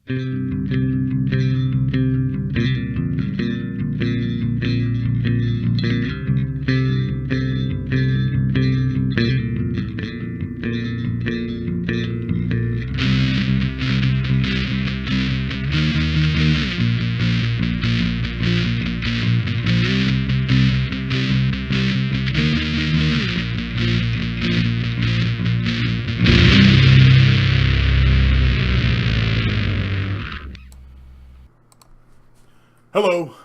Hello,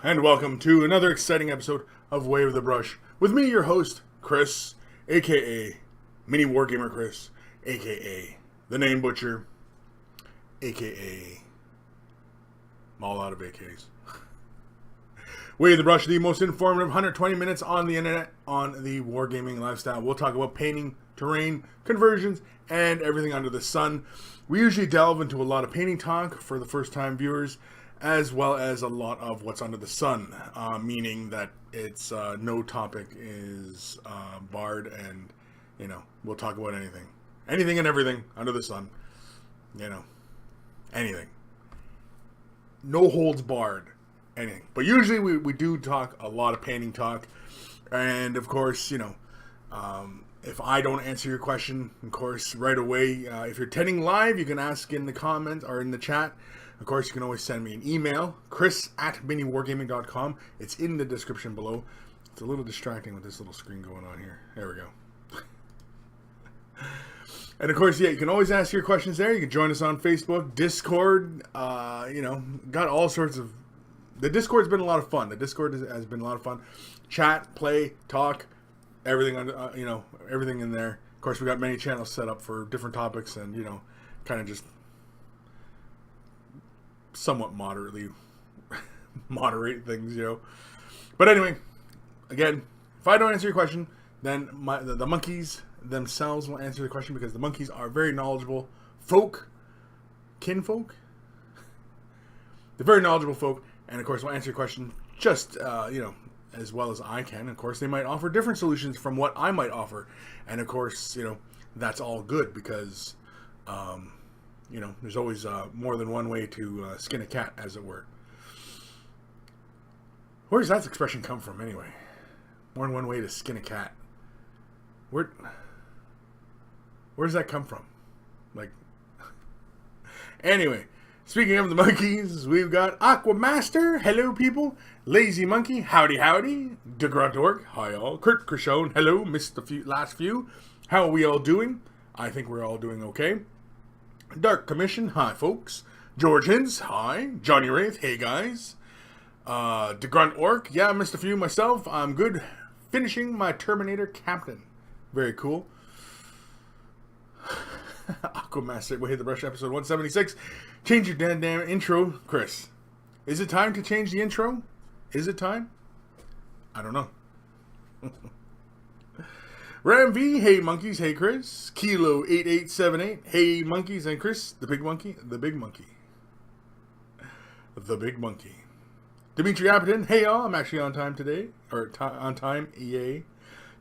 and welcome to another exciting episode of Wave the Brush with me, your host, Kris, aka Mini Wargamer Kris, aka The Name Butcher, aka I'm all out of AKs. Wave the Brush, the most informative 120 minutes on the internet on the wargaming lifestyle. We'll talk about painting, terrain, conversions, and everything under the sun. We usually delve into a lot of painting talk for the first-time viewers, as well as a lot of what's under the sun, meaning that it's no topic is barred, and we'll talk about anything and everything under the sun, anything, no holds barred, anything. But usually we do talk a lot of painting talk, and of course if I don't answer your question, of course, right away, if you're attending live, you can ask in the comments or in the chat. Of course, you can always send me an email, kris@miniwargaming.com. It's in the description below. It's a little distracting with this little screen going on here. There we go. And of course, you can always ask your questions there. You can join us on Facebook, Discord. Got all sorts of... The Discord's been a lot of fun. The Discord has been a lot of fun. Chat, play, talk, everything, everything in there. Of course, we got many channels set up for different topics and, kind of just somewhat moderate things, But anyway, again, if I don't answer your question, then the monkeys themselves will answer the question, because the monkeys are very knowledgeable kinfolk. They're very knowledgeable folk, and of course, will answer your question just as well as I can. Of course, they might offer different solutions from what I might offer, and of course, that's all good, because there's always more than one way to skin a cat, as it were. Where does that expression come from, anyway? More than one way to skin a cat. Where does that come from? Anyway, speaking of the monkeys, we've got Aquamaster, hello people. Lazy Monkey, howdy howdy. DeGrunt Orc, hi all. Kurt Krishone, hello. Missed the last few. How are we all doing? I think we're all doing okay. Dark Commission, hi folks. George Hins, hi. Johnny Wraith, hey guys. DeGrunt Orc, yeah, I missed a few myself. I'm good. Finishing my Terminator Captain. Very cool. Aquamaster, we hit the brush, episode 176. Change your damn intro, Kris. Is it time to change the intro? Is it time? I don't know. Ram V, hey monkeys, hey Kris. Kilo 8878, hey monkeys and Kris, the big monkey. The big monkey. Dimitri Appeton, hey y'all, I'm actually on time today. On time, yay.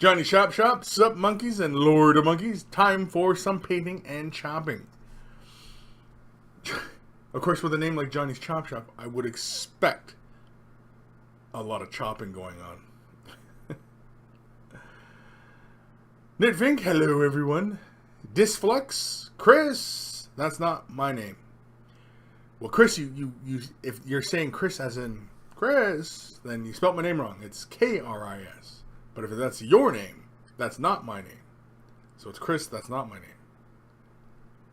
Johnny Shop, sup monkeys and Lord of Monkeys. Time for some painting and chopping. Of course, with a name like Johnny's Chop Shop, I would expect a lot of chopping going on. Nitvink, hello everyone. Disflux, Kris. That's not my name. Well, Kris, you if you're saying Kris as in Kris, then you spelled my name wrong. It's Kris. But if that's your name, that's not my name. So it's Kris, that's not my name.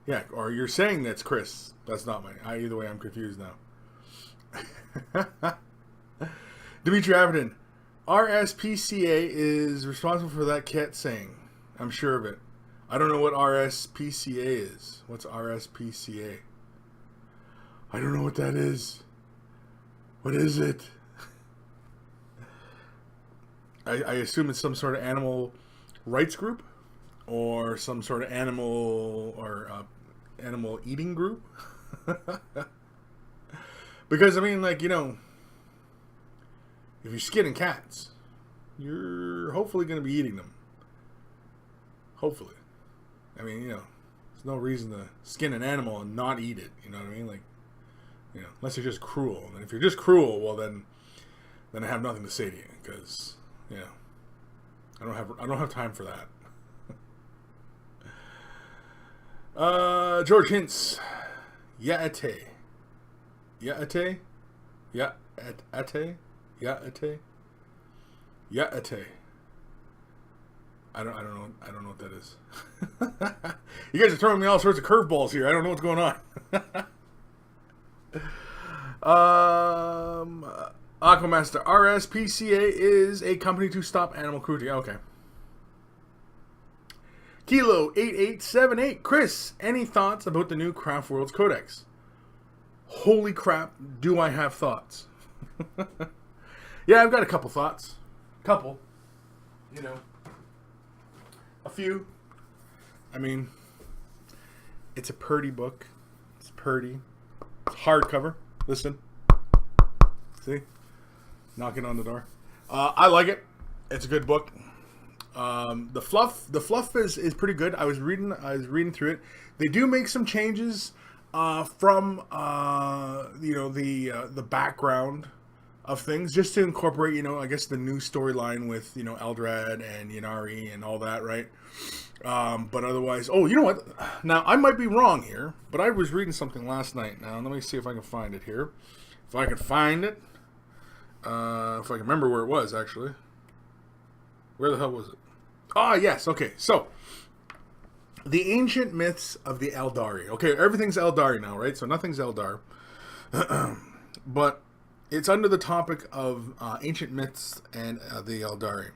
Yeah, or you're saying that's Kris, that's not my name. Either way, I'm confused now. Dimitri Averton, RSPCA is responsible for that cat saying. I'm sure of it. I don't know what RSPCA is. What's RSPCA? I don't know what that is. What is it? I assume it's some sort of animal rights group, or some sort of animal eating group. Because I mean, if you're skinning cats, you're hopefully going to be eating them. Hopefully. I mean, there's no reason to skin an animal and not eat it. You know what I mean? You know, unless you're just cruel. And if you're just cruel, well then I have nothing to say to you, because you know, I don't have time for that. George Hintz, Yaate, Yaate, Yaate, Yaate, Yaate. I don't know what that is. You guys are throwing me all sorts of curveballs here. I don't know what's going on. Aquamaster RSPCA is a company to stop animal cruelty. Okay. Kilo 8878. Kris, any thoughts about the new Craft Worlds Codex? Holy crap, do I have thoughts? Yeah, I've got a couple thoughts. Couple. You know. A few. I mean, it's a purty book. It's purty. It's hardcover. Listen. See? Knocking on the door. I like it. It's a good book. The fluff is pretty good. I was reading through it. They do make some changes from you know, the background of things, just to incorporate, you know, I guess the new storyline with, you know, Eldar and Ynnari and all that, right? But otherwise, oh, you know what? Now I might be wrong here, but I was reading something last night. Now let me see if I can find it here. If I can find it, if I can remember where it was actually. Where the hell was it? Ah, yes. Okay, so the ancient myths of the Eldari. Okay, everything's Eldari now, right? So nothing's Eldar, but it's under the topic of ancient myths and the Eldari.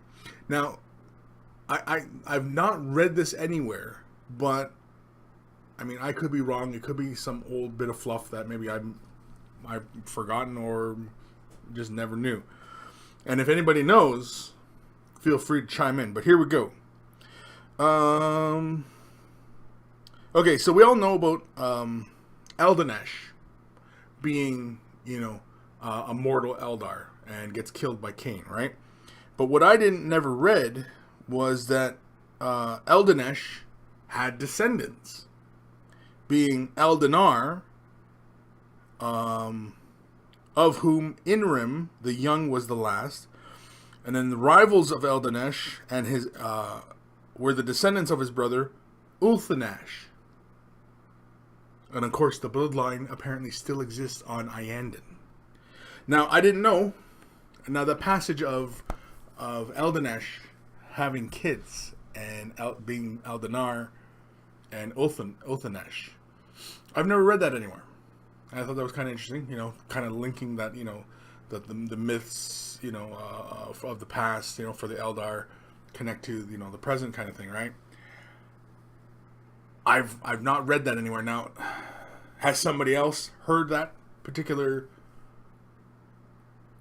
Now, I've not read this anywhere, but I mean, I could be wrong. It could be some old bit of fluff that maybe I've forgotten or just never knew. And if anybody knows, feel free to chime in. But here we go. Okay, so we all know about Eldanesh being, you know, a mortal Eldar and gets killed by Cain, right? But what I never read was that Eldanesh had descendants, being Eldanar, of whom Inrim the young was the last, and then the rivals of Eldanesh and his were the descendants of his brother Ulthanash. And of course, the bloodline apparently still exists on Iyanden. Now, I didn't know. Now, the passage of Eldanesh having kids and being Eldanar and Ulthanash, I've never read that anywhere. And I thought that was kind of interesting, you know, kind of linking that, you know, the myths, you know, of the past, you know, for the Eldar connect to, you know, the present kind of thing, right? I've not read that anywhere. Now, has somebody else heard that particular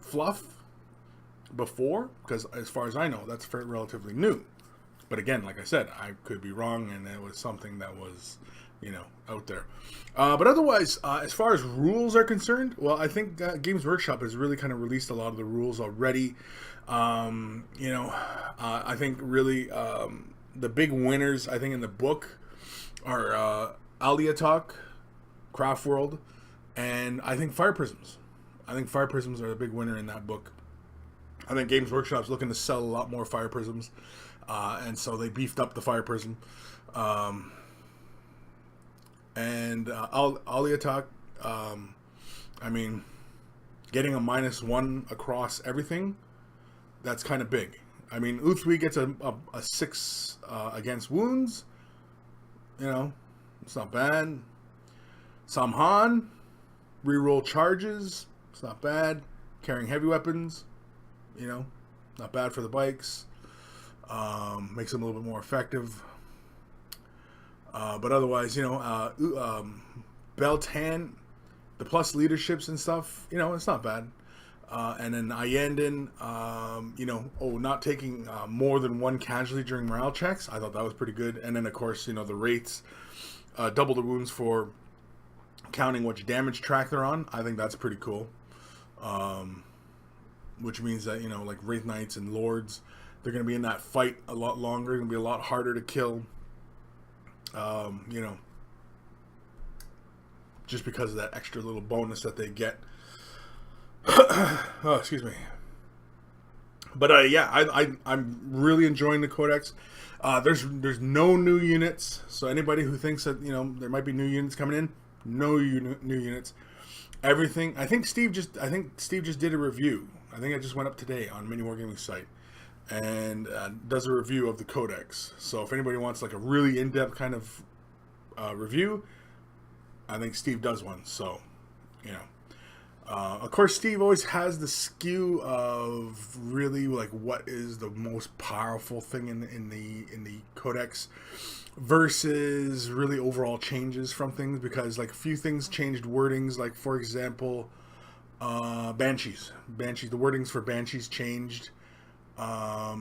fluff before? Because as far as I know, that's relatively new. But again, like I said, I could be wrong, and it was something that was, you know, out there. But otherwise, as far as rules are concerned, well, I think Games Workshop has really kind of released a lot of the rules already. You know, I think really the big winners, I think, in the book are Aliatok, Craft World, and I think Fire Prisms. I think Fire Prisms are the big winner in that book. I think Games Workshop's looking to sell a lot more Fire Prisms, and so they beefed up the Fire Prism. And Aliatok, I mean, getting a -1 across everything, that's kind of big. I mean, Uthwi gets a 6 against wounds. You know, it's not bad. Samhan, reroll charges. It's not bad. Carrying heavy weapons, you know, not bad for the bikes. Makes them a little bit more effective. But otherwise, you know, Beltan, the plus leaderships and stuff, you know, it's not bad. And then Iyanden, you know, not taking more than 1 casualty during morale checks. I thought that was pretty good. And then, of course, you know, the rates, double the wounds for counting which damage track they're on. I think that's pretty cool. Which means that, you know, like Wraith Knights and Lords, they're going to be in that fight a lot longer. Going to be a lot harder to kill. You know, just because of that extra little bonus that they get. Oh, excuse me. But yeah, I'm really enjoying the codex. There's no new units, so anybody who thinks that there might be new units coming in, no new units. Everything. I think Steve just did a review. I think it just went up today on Mini Wargaming site, and does a review of the codex. So if anybody wants like a really in-depth kind of review, I think Steve does one. So of course, Steve always has the skew of really like what is the most powerful thing in the codex versus really overall changes from things, because like a few things changed wordings, like for example, Banshees, the wordings for Banshees changed. A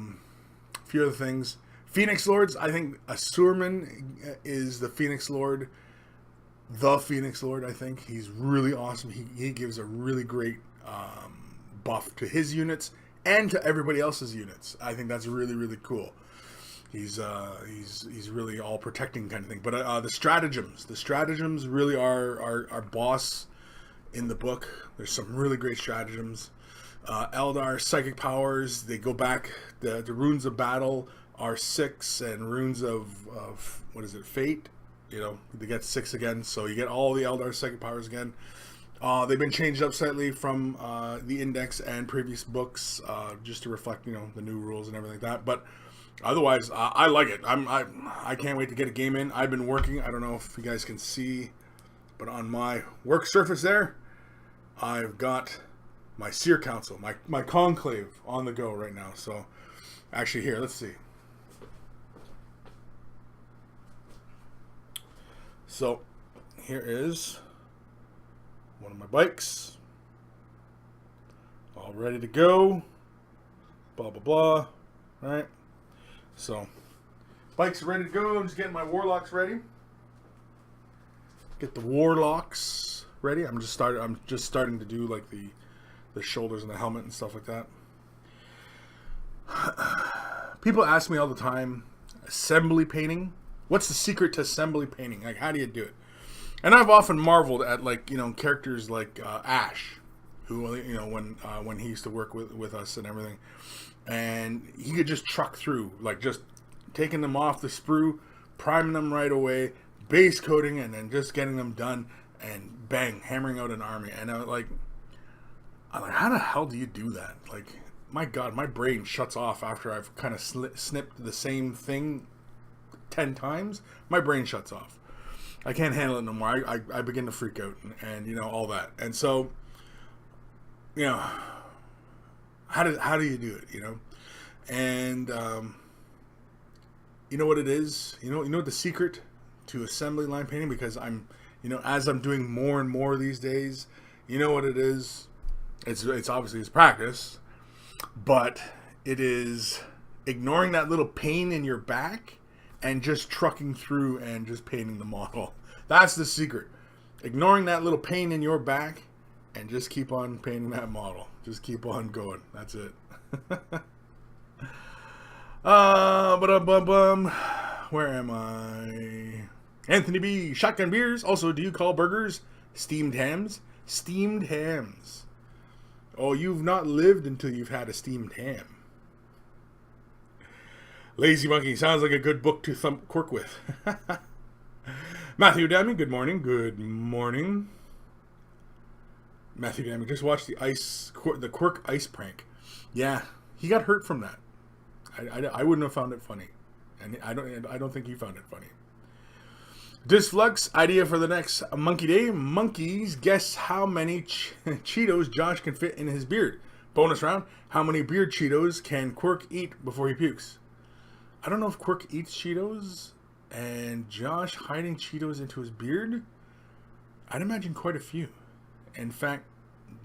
few other things. Phoenix Lords, I think a Surman is the Phoenix Lord. The Phoenix Lord, I think. He's really awesome. He gives a really great buff to his units and to everybody else's units. I think that's really, really cool. He's really all protecting kind of thing. But the stratagems really are our boss in the book. There's some really great stratagems. Eldar psychic powers, they go back. The runes of battle are 6, and runes of what is it, fate? They get 6 again, so you get all the Eldar psychic powers again. They've been changed up slightly from the index and previous books, just to reflect the new rules and everything like that. But otherwise, I like it. I can't wait to get a game in. I've been working. I don't know if you guys can see, but on my work surface there, I've got my Seer Council, my conclave on the go right now. So actually here, let's see. So here is one of my bikes, all ready to go, blah, blah, blah, right? So bike's ready to go. I'm just getting my warlocks ready. Get the warlocks ready. I'm just starting to do like the shoulders and the helmet and stuff like that. People ask me all the time, assembly painting. What's the secret to assembly painting? Like, how do you do it? And I've often marveled at characters like Ash, who when he used to work with us and everything, and he could just truck through, like just taking them off the sprue, priming them right away, base coating, and then just getting them done, and bang, hammering out an army. And I'm like, how the hell do you do that? Like, my God, my brain shuts off after I've kind of snipped the same thing 10 times. My brain shuts off. I can't handle it no more. I begin to freak out and all that. And so, how do you do it? And you know what it is? You know what the secret to assembly line painting? Because I'm as I'm doing more and more these days, you know what it is? It's obviously it's practice, but it is ignoring that little pain in your back and just trucking through and just painting the model. That's the secret. Ignoring that little pain in your back and just keep on painting that model. Just keep on going. That's it. Where am I? Anthony B. Shotgun Beers. Also, do you call burgers steamed hams? Steamed hams. Oh, you've not lived until you've had a steamed ham. Lazy Monkey sounds like a good book to thump Quirk with. Matthew Dammy, good morning. Good morning. Matthew Dammy just watched the Quirk ice prank. Yeah, he got hurt from that. I wouldn't have found it funny, and I don't think he found it funny. Disflux idea for the next Monkey Day. Monkeys, guess how many Cheetos Josh can fit in his beard. Bonus round: how many beard Cheetos can Quirk eat before he pukes? I don't know if Quirk eats Cheetos, and Josh hiding Cheetos into his beard, I'd imagine quite a few. In fact,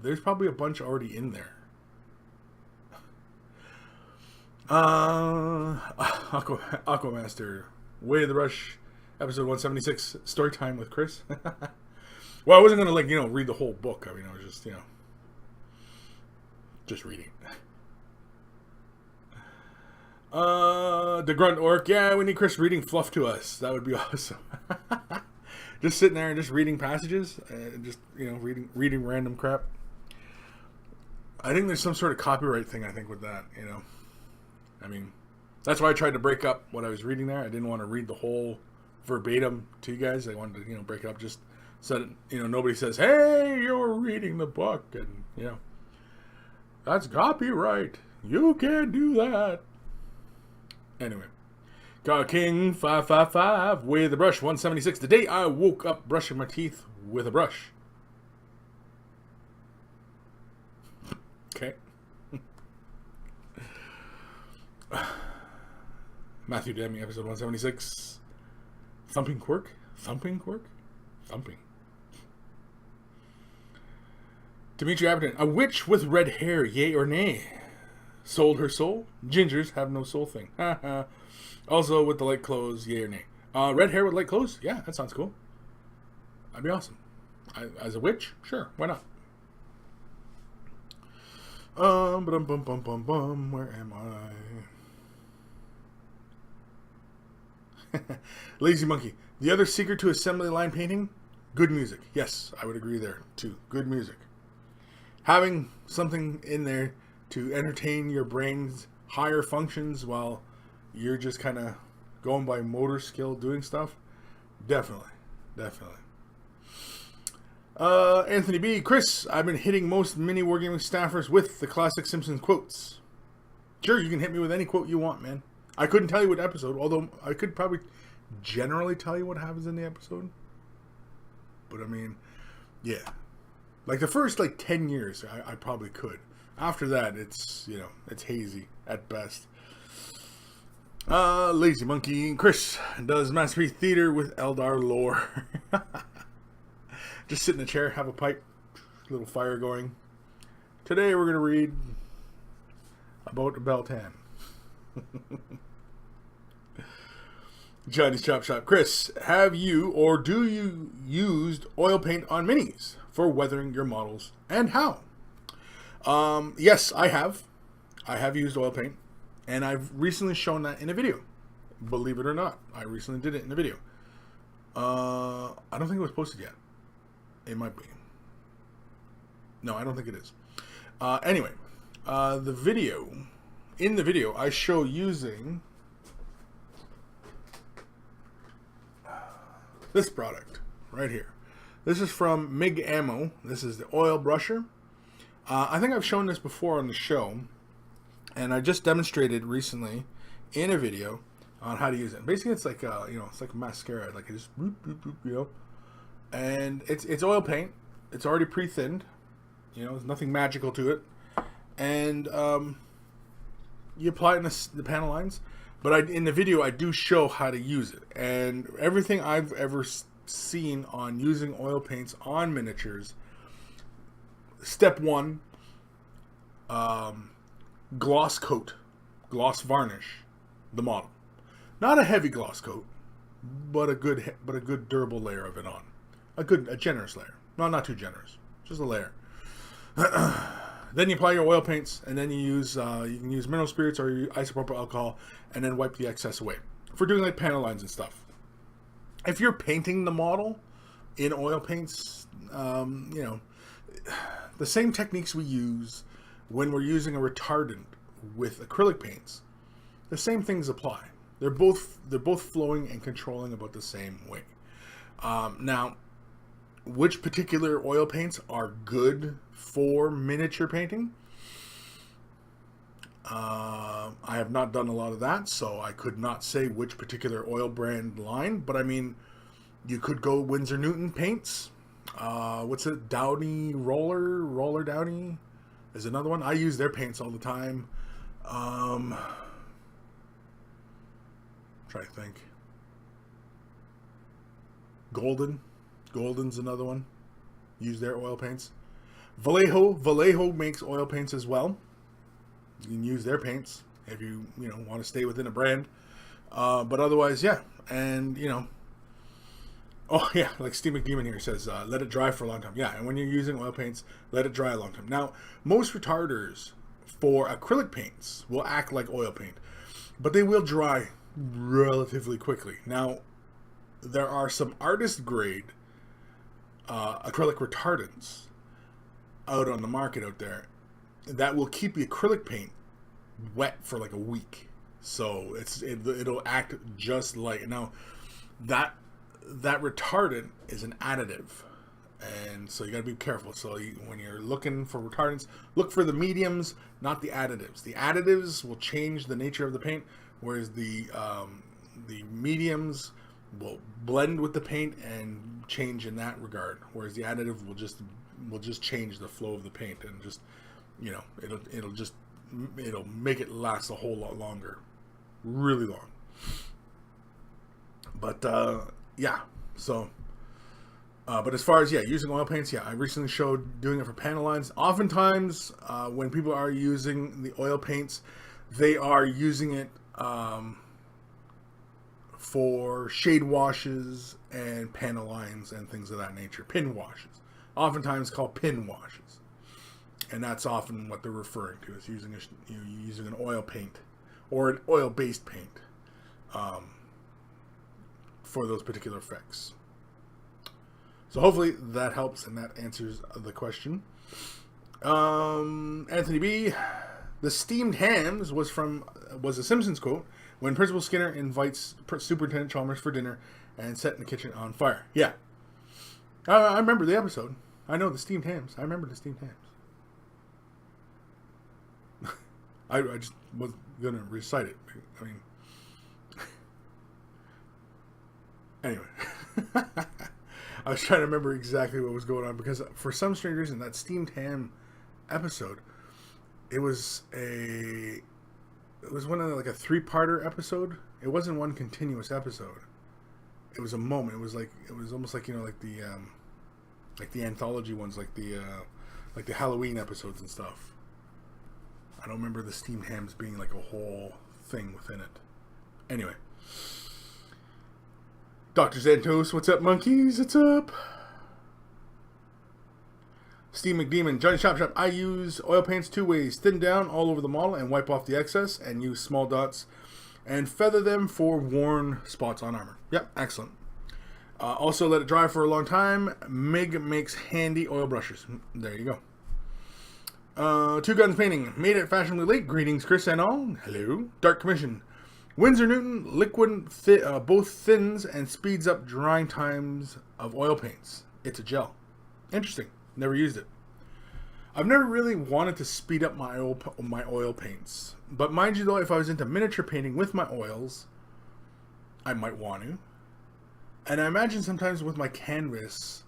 there's probably a bunch already in there. Aquamaster, Way to the Rush, episode 176, story time with Kris. Well, I wasn't going to read the whole book. I mean, I was just, just reading. The Grunt Orc, yeah, we need Kris reading fluff to us. That would be awesome. just sitting there and just reading passages, just reading random crap. I think there's some sort of copyright thing. I think with that, I mean, that's why I tried to break up what I was reading there. I didn't want to read the whole verbatim to you guys. I wanted to break it up just so that nobody says, "Hey, you're reading the book," and that's copyright. You can't do that. Anyway. Got King 555 with a brush 176. The day I woke up brushing my teeth with a brush. Okay. Matthew Demi, episode 176. Thumping quirk? Thumping quirk? Thumping. Dimitri Aberton. A witch with red hair, yay or nay? Sold her soul? Gingers have no soul thing. Also, with the light clothes, yay or nay? Red hair with light clothes? Yeah, that sounds cool. That'd be awesome. As a witch? Sure, why not? Where am I? Lazy Monkey. The other secret to assembly line painting? Good music. Yes, I would agree there, too. Good music. Having something in there to entertain your brain's higher functions while you're just kind of going by motor skill doing stuff. Definitely. Anthony B. Kris, I've been hitting most mini wargaming staffers with the classic Simpsons quotes. Sure, you can hit me with any quote you want, man. I couldn't tell you what episode, although I could probably generally tell you what happens in the episode. But I mean, yeah. Like the first 10 years, I probably could. After that, it's hazy at best. Lazy Monkey. Kris does Masterpiece Theater with Eldar lore. Just sit in a chair, have a pipe, little fire going. Today we're going to read about Beltan. Johnny's Chop Shop. Kris, have you or do you used oil paint on minis for weathering your models, and how? Yes, I have. I have used oil paint, and I've recently shown that in a video. Believe it or not, I recently did it in a video. I don't think it was posted yet. It might be. No, I don't think it is. Anyway, in the video, I show using this product right here. This is from MIG Ammo. This is the oil brusher. I think I've shown this before on the show, and I just demonstrated recently in a video on how to use it. Basically, it's like it's like a mascara. Like it just boop, boop, boop, and it's oil paint. It's already pre-thinned. There's nothing magical to it, and you apply it in the panel lines. But in the video, I do show how to use it, and everything I've ever seen on using oil paints on miniatures. Step 1, gloss coat, gloss varnish the model. Not a heavy gloss coat, but a good durable layer of it on. A generous layer. No, not too generous. Just a layer. Then you apply your oil paints, and then you can use mineral spirits or isopropyl alcohol, and then wipe the excess away for doing panel lines and stuff. If you're painting the model in oil paints, the same techniques we use when we're using a retardant with acrylic paints, the same things apply. They're both flowing and controlling about the same way. Now, which particular oil paints are good for miniature painting? I have not done a lot of that, so I could not say which particular oil brand line, but I mean, you could go Winsor Newton paints. What's it? Downey Roller Downey is another one. I use their paints all the time. Try to think. Golden's another one. Use their oil paints. Vallejo makes oil paints as well. You can use their paints if you want to stay within a brand. But otherwise, yeah. And oh yeah, like Steve McDemon here says, let it dry for a long time. Yeah, and when you're using oil paints, let it dry a long time. Now, most retarders for acrylic paints will act like oil paint, but they will dry relatively quickly. Now, there are some artist grade acrylic retardants out on the market out there that will keep the acrylic paint wet for like a week. So it'll act just like, now that retardant is an additive, and so you got to be careful. So when you're looking for retardants, look for the mediums, not the additives. The additives will change the nature of the paint, whereas the mediums will blend with the paint and change in that regard, whereas the additive will just change the flow of the paint, and just, you know, it'll make it last a whole lot longer, really long. But yeah, so but as far as using oil paints, I recently showed doing it for panel lines. Oftentimes when people are using the oil paints, they are using it for shade washes and panel lines and things of that nature. Pin washes, oftentimes called pin washes, and that's often what they're referring to, is using an oil paint or an oil-based paint for those particular effects. So hopefully that helps and that answers the question. Anthony B, the steamed hams was a Simpsons quote when Principal Skinner invites Superintendent Chalmers for dinner and setting the kitchen on fire. Yeah, I remember the episode. I know the steamed hams. I remember the steamed hams. I just was gonna recite it. I mean, anyway. I was trying to remember exactly what was going on, because for some strange reason, that steamed ham episode, it was one of like a 3-parter episode. It wasn't one continuous episode. It was a moment. It was almost like, you know, like the anthology ones, like the Halloween episodes and stuff. I don't remember the steamed hams being like a whole thing within it. Anyway. Dr. Zantos, what's up, monkeys? What's up? Steve McDemon, Johnny Shop. I use oil paints 2 ways. Thin down all over the model and wipe off the excess, and use small dots and feather them for worn spots on armor. Yep, excellent. Also let it dry for a long time. Mig makes handy oil brushes. There you go. Two Guns Painting. Made it fashionably late. Greetings, Kris and all. Hello. Dark Commission. Winsor Newton, liquid both thins and speeds up drying times of oil paints. It's a gel. Interesting. Never used it. I've never really wanted to speed up my oil paints. But mind you though, if I was into miniature painting with my oils, I might want to. And I imagine sometimes with my canvas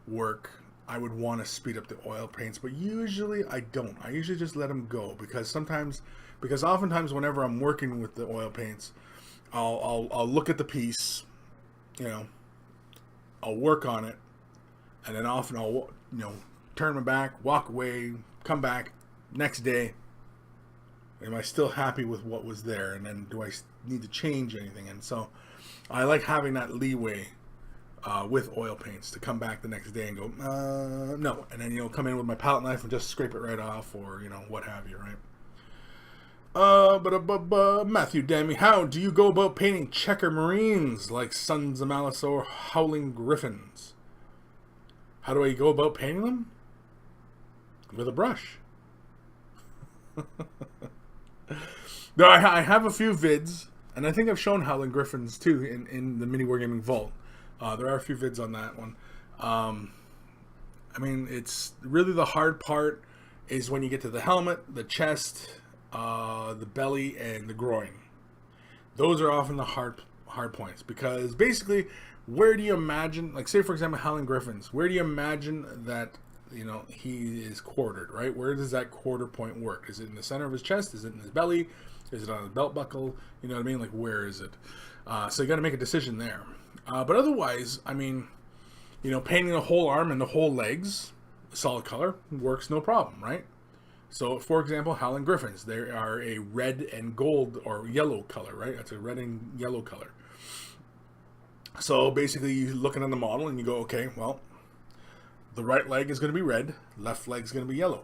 work, I would want to speed up the oil paints, but usually I don't. I usually just let them go, because oftentimes whenever I'm working with the oil paints, I'll look at the piece, you know, I'll work on it, and then often I'll, you know, turn my back, walk away, come back next day. Am I still happy with what was there? And then do I need to change anything? And so I like having that leeway with oil paints to come back the next day and go, no. And then, you know, come in with my palette knife and just scrape it right off, or, you know, what have you, right? Matthew Dammy, how do you go about painting checker marines like Sons of Malice or Howling Griffins? How do I go about painting them? With a brush. No, I have a few vids, and I think I've shown Howling Griffins too in the Mini Wargaming Vault. There are a few vids on that one. I mean, it's really the hard part is when you get to the helmet, the chest, the belly, and the groin. Those are often the hard points, because basically, where do you imagine, like say for example Howling Griffins, where do you imagine that, you know, he is quartered, right? Where does that quarter point work? Is it in the center of his chest? Is it in his belly? Is it on his belt buckle? You know what I mean? Like, where is it? So you got to make a decision there. But otherwise, I mean, you know, painting the whole arm and the whole legs solid color works no problem, right? So, for example, Howling Griffins, they are a red and gold or yellow color, right? That's a red and yellow color. So basically, you're looking at the model and you go, okay, well, the right leg is going to be red, left leg is going to be yellow.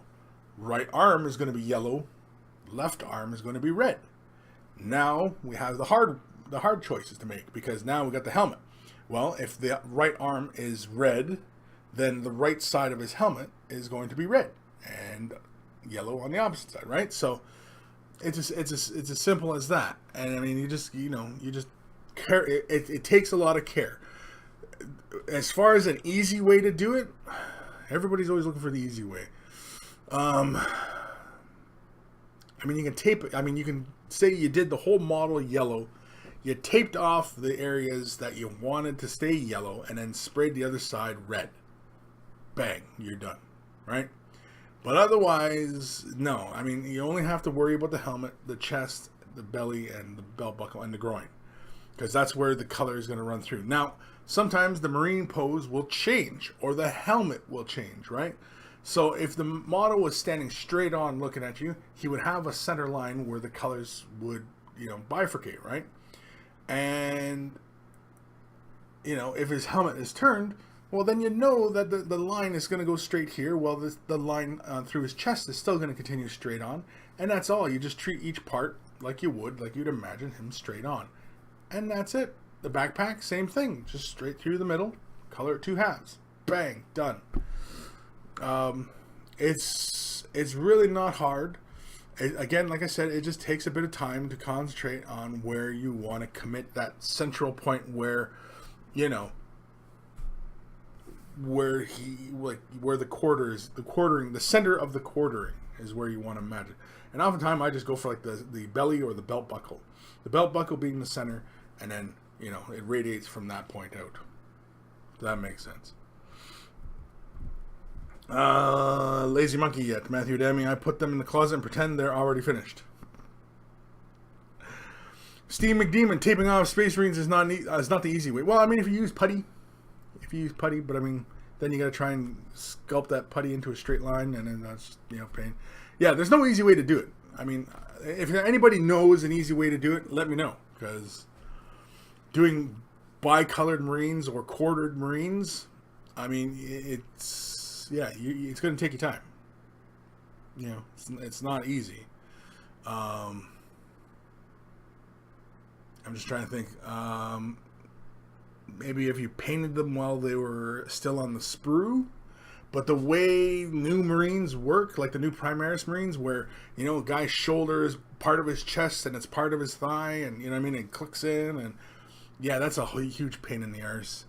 Right arm is going to be yellow, left arm is going to be red. Now we have the hard choices to make, because now we got the helmet. Well, if the right arm is red, then the right side of his helmet is going to be red and yellow on the opposite side, right? So it's as simple as that. And I mean, you just care. It takes a lot of care. As far as an easy way to do it, everybody's always looking for the easy way. I mean, you can tape it. I mean, you can say you did the whole model yellow. You taped off the areas that you wanted to stay yellow and then sprayed the other side red. Bang, you're done, right? But otherwise, no. I mean, you only have to worry about the helmet, the chest, the belly, and the belt buckle, and the groin. Because that's where the color is going to run through. Now, sometimes the Marine pose will change, or the helmet will change, right? So if the model was standing straight on looking at you, he would have a center line where the colors would, bifurcate, right? And, if his helmet is turned, well, then you know that the line is going to go straight here, while the line through his chest is still going to continue straight on. And that's all. You just treat each part like you'd imagine him straight on. And that's it. The backpack, same thing. Just straight through the middle, color it 2 halves. Bang, done. It's really not hard. Again, like I said, it just takes a bit of time to concentrate on where you want to commit that central point where, where the quartering, the center of the quartering is where you want to imagine. And oftentimes I just go for like the belly or the belt buckle. The belt buckle being the center, and then, it radiates from that point out. That makes sense. Lazy monkey yet. Matthew Demi, I put them in the closet and pretend they're already finished. Steve McDemon, taping off Space Marines is not the easy way. Well, I mean, if you use putty, but I mean, then you got to try and sculpt that putty into a straight line, and then that's, pain. Yeah, there's no easy way to do it. I mean, if anybody knows an easy way to do it, let me know, because doing bicolored Marines or quartered Marines, I mean, it's going to take you time. It's not easy. I'm just trying to think. Maybe if you painted them while they were still on the sprue, but the way new Marines work, like the new Primaris Marines, where, a guy's shoulder is part of his chest and it's part of his thigh, and, it clicks in, and yeah, that's a huge pain in the arse.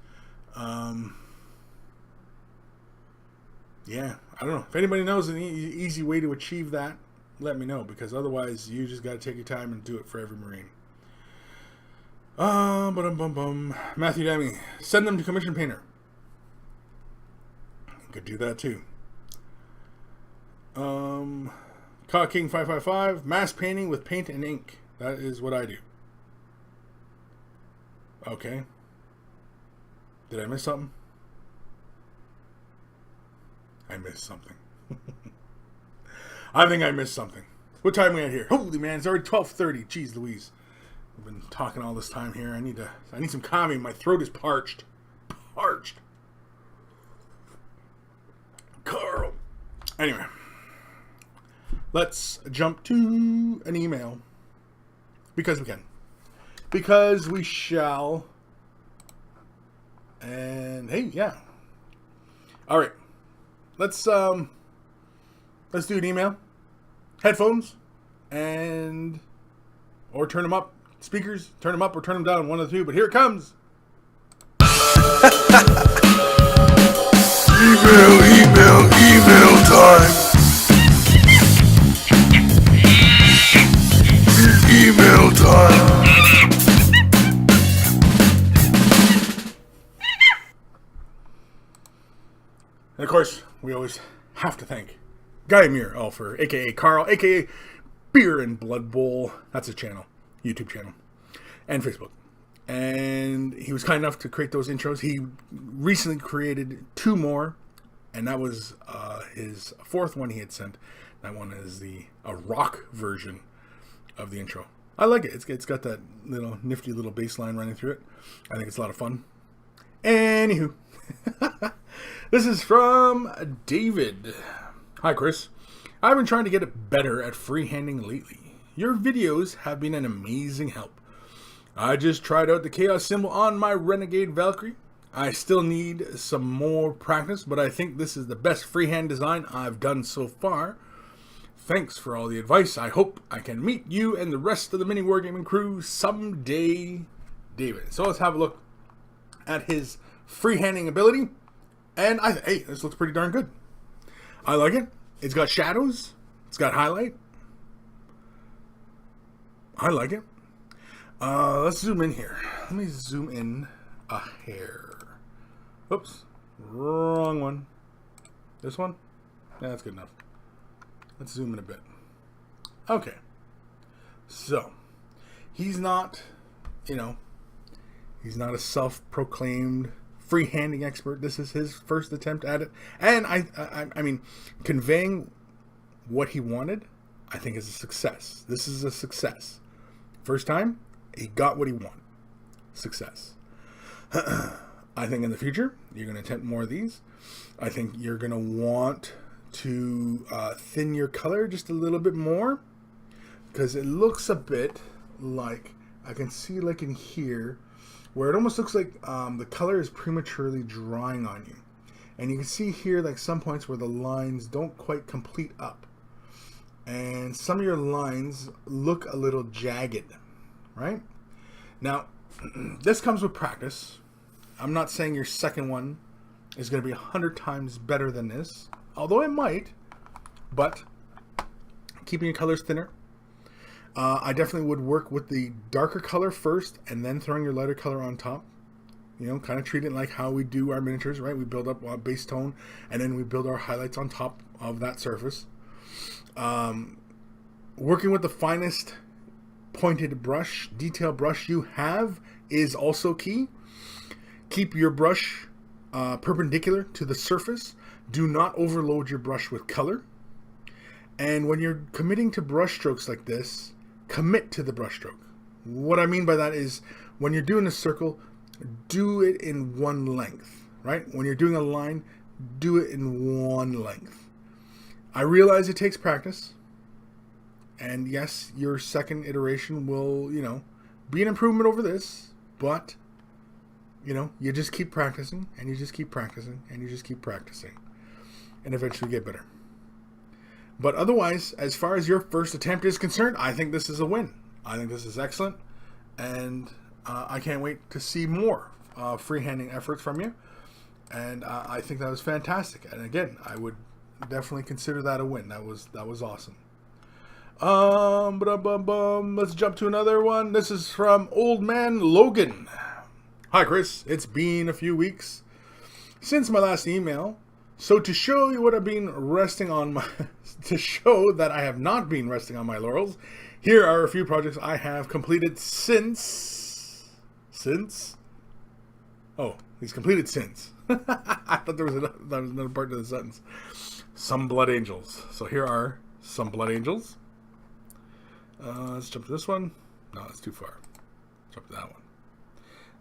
Yeah, I don't know. If anybody knows an easy way to achieve that, let me know, because otherwise you just got to take your time and do it for every Marine. Matthew Demi, send them to Commission Painter. Could do that too. Caught King 555, mass painting with paint and ink. That is what I do. Okay. Did I miss something? I missed something. I think I missed something. What time are we at here? Holy man, it's already 12:30. Jeez Louise. I've been talking all this time here. I need some coffee. My throat is parched. Carl. Anyway. Let's jump to an email. Because we can. Because we shall. And hey, yeah. Alright. Let's do an email, headphones, or turn them up, speakers, turn them up or turn them down, one of the two, but here it comes. Email time. Email time. And of course, we always have to thank Guy Muir Alfer, a.k.a. Carl, a.k.a. Beer and Blood Bowl. That's his channel, YouTube channel, and Facebook. And he was kind enough to create those intros. He recently created 2 more, and that was his 4th one he had sent. That one is a rock version of the intro. I like it. It's got that little nifty little bass line running through it. I think it's a lot of fun. Anywho. This is from David. Hi, Kris. I've been trying to get better at freehanding lately. Your videos have been an amazing help. I just tried out the chaos symbol on my Renegade Valkyrie. I still need some more practice, but I think this is the best freehand design I've done so far. Thanks for all the advice. I hope I can meet you and the rest of the mini wargaming crew someday, David. So let's have a look at his freehanding ability. And hey, this looks pretty darn good. I like it. It's got shadows. It's got highlight. I like it. Let's zoom in here. Let me zoom in a hair. Oops. Wrong one. This one? Yeah, that's good enough. Let's zoom in a bit. Okay. So, he's not, he's not a self-proclaimed freehanding expert. This is his first attempt at it. And I mean, conveying what he wanted, I think is a success. This is a success. First time, he got what he wanted. Success. I think in the future, you're going to attempt more of these. I think you're going to want to thin your color just a little bit more, because it looks a bit like, I can see like in here, where it almost looks like the color is prematurely drying on you. And you can see here like some points where the lines don't quite complete up. And some of your lines look a little jagged, right? Now, this comes with practice. I'm not saying your second one is going to be 100 times better than this, although it might, but keeping your colors thinner. I definitely would work with the darker color first and then throwing your lighter color on top. Kind of treat it like how we do our miniatures, right? We build up a base tone and then we build our highlights on top of that surface. Working with the finest pointed brush, detail brush you have is also key. Keep your brush perpendicular to the surface. Do not overload your brush with color. And when you're committing to brush strokes like this, commit to the brush stroke. What I mean by that is when you're doing a circle, do it in one length, right? When you're doing a line, do it in one length. I realize it takes practice. And yes, your second iteration will, be an improvement over this, but you just keep practicing, and you just keep practicing, and you just keep practicing, and eventually get better. But otherwise, as far as your first attempt is concerned, I think this is a win. I think this is excellent, and I can't wait to see more freehanding efforts from you, and I think that was fantastic. And again, I would definitely consider that a win. That was awesome. Let's jump to another one. This is from Old Man Logan. Hi, Kris. It's been a few weeks since my last email. So to show you what I've been resting on to show that I have not been resting on my laurels, here are a few projects I have completed since. Oh, he's completed since. I thought there was another part to the sentence. Some Blood Angels. So here are some Blood Angels. Let's jump to this one. No, that's too far. Jump to that one.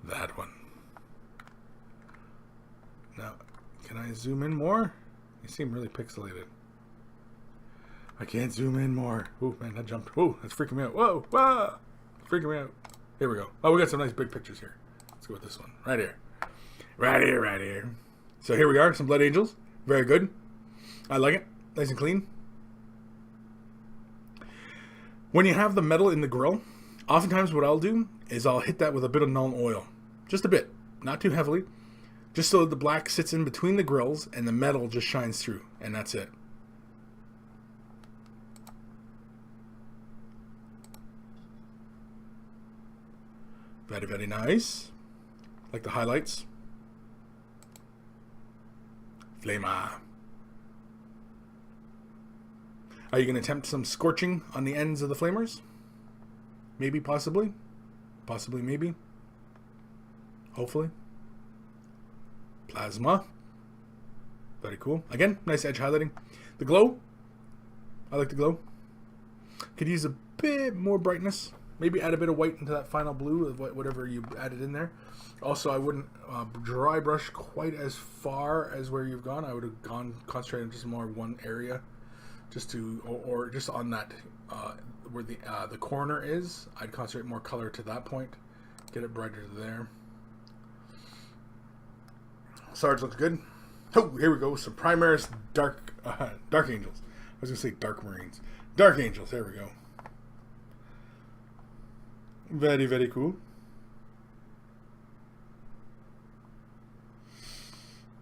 That one. Now, can I zoom in more? They seem really pixelated. I can't zoom in more. Oh man, that jumped. Whoa, that's freaking me out. Whoa, whoa, freaking me out. Here we go. Oh, we got some nice big pictures here. Let's go with this one. Right here. Right here, right here. So here we are, some Blood Angels. Very good. I like it. Nice and clean. When you have the metal in the grill, oftentimes what I'll do is I'll hit that with a bit of Nuln Oil. Just a bit. Not too heavily. Just so the black sits in between the grills and the metal just shines through. And that's it. Very, very nice. Like the highlights. Flamer. Are you going to attempt some scorching on the ends of the flamers? Maybe, possibly. Possibly, maybe. Hopefully. Plasma. Very cool. Again, nice edge highlighting. The glow. I like the glow. Could use a bit more brightness. Maybe add a bit of white into that final blue of whatever you added in there. Also, I wouldn't dry brush quite as far as where you've gone. I would have concentrated just more one area. Just to, or just on that, where the corner is, I'd concentrate more color to that point, Get it brighter there. Sarge looks good. Oh, here we go. Some Primaris Dark Angels. I was going to say Dark Marines. Dark Angels. There we go. Very, very cool.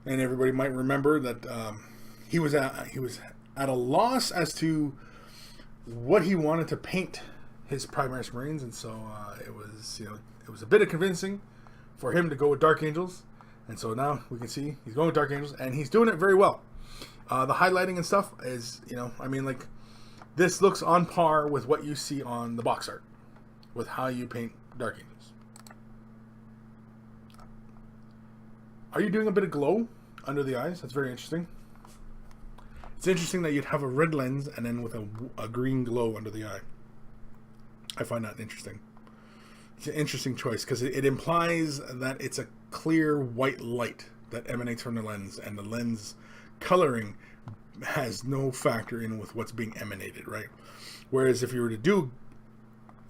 And everybody might remember that he was at a loss as to what he wanted to paint his Primaris Marines, and so it was a bit of convincing for him to go with Dark Angels. And so now we can see he's going with Dark Angels, and he's doing it very well. The highlighting and stuff is, I mean, like, this looks on par with what you see on the box art with how you paint Dark Angels. Are you doing a bit of glow under the eyes? That's very interesting. It's interesting that you'd have a red lens and then with a green glow under the eye. I find that interesting. It's an interesting choice because it implies that it's a clear white light that emanates from the lens, and the lens coloring has no factor in with what's being emanated, right? Whereas if you were to do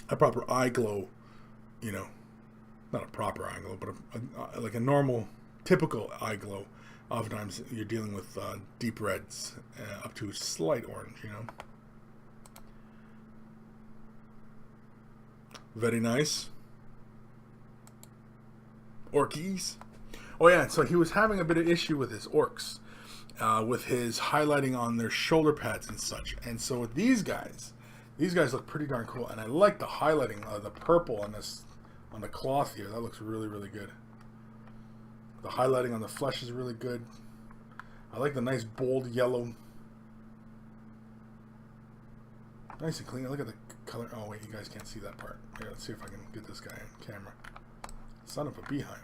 a proper eye glow, not a proper eye glow, but like a normal, typical eye glow, oftentimes you're dealing with deep reds up to slight orange, Very nice. Orkies. Oh yeah, so he was having a bit of issue with his orcs, with his highlighting on their shoulder pads and such. And so with these guys look pretty darn cool, and I like the highlighting of the purple on the cloth here. That looks really, really good. The highlighting on the flesh is really good. I like the nice bold yellow. Nice and clean. Look at the color. Oh wait, you guys can't see that part. Here, let's see if I can get this guy on camera. Son of a beehive.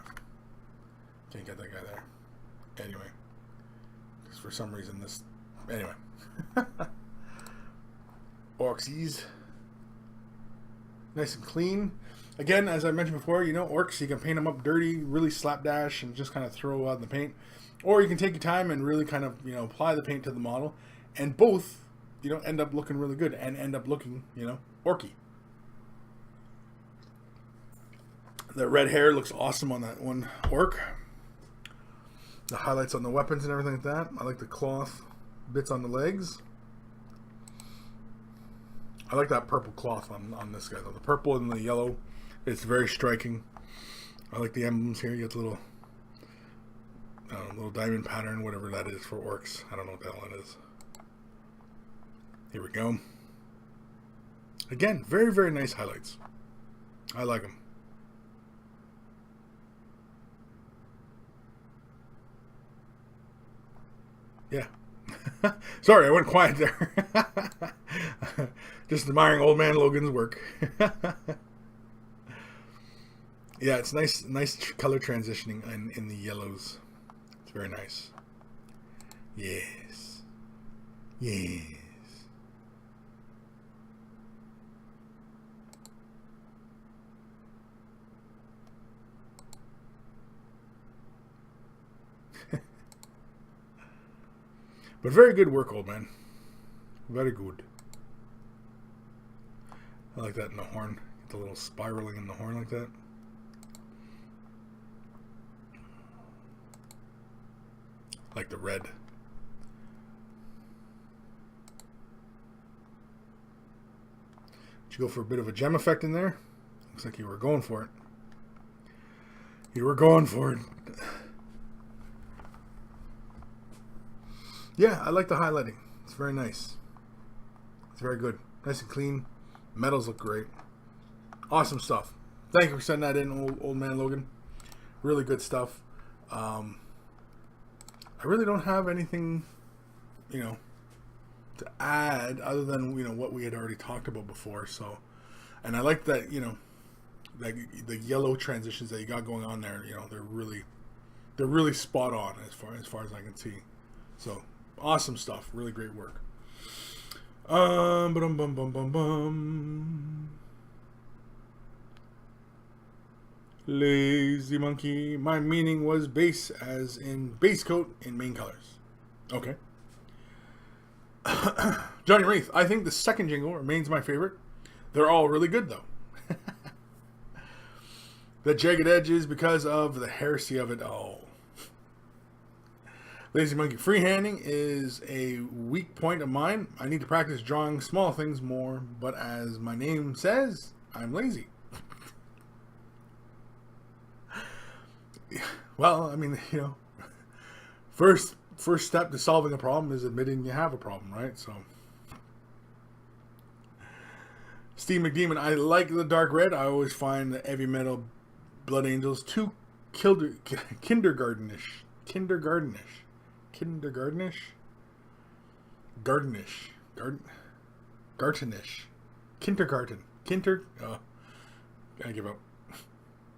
Can't get that guy there. Anyway. Because for some reason this... Anyway. Orksies. Nice and clean. Again, as I mentioned before, orcs, you can paint them up dirty, really slapdash, and just kind of throw out the paint. Or you can take your time and really kind of, apply the paint to the model. And both, end up looking really good and end up looking, orky. The red hair looks awesome on that one orc. The highlights on the weapons and everything like that. I like the cloth bits on the legs. I like that purple cloth on this guy though. The purple and the yellow, it's very striking. I like the emblems here. You get the little diamond pattern, whatever that is for orcs. I don't know what the hell it is. Here we go. Again, very, very nice highlights. I like them. Yeah. Sorry, I went quiet there. Just admiring old man Logan's work. Yeah, it's nice color transitioning in the yellows. It's very nice. Yes. Yes. But very good work, old man. Very good. I like that in the horn. Get the little spiraling in the horn like that. Like the red. Did you go for a bit of a gem effect in there? Looks like you were going for it. You were going for it. Yeah, I like the highlighting. It's very nice. It's very good. Nice and clean. Metals look great. Awesome stuff. Thank you for sending that in, old man Logan. Really good stuff. I really don't have anything, to add other than, what we had already talked about before. So, and I like that, like the yellow transitions that you got going on there, they're really spot on as far as I can see. So, awesome stuff. Really great work. Lazy monkey. My meaning was base, as in base coat in main colors. Okay. Johnny Wraith. I think the second jingle remains my favorite. They're all really good though. The jagged edges because of the heresy of it all. Lazy Monkey, freehanding is a weak point of mine. I need to practice drawing small things more, but as my name says, I'm lazy. Well, I mean, you know, first step to solving a problem is admitting you have a problem, right? So, Steve McDemon, I like the dark red. I always find the heavy metal Blood Angels too kindergartenish. Oh, I give up.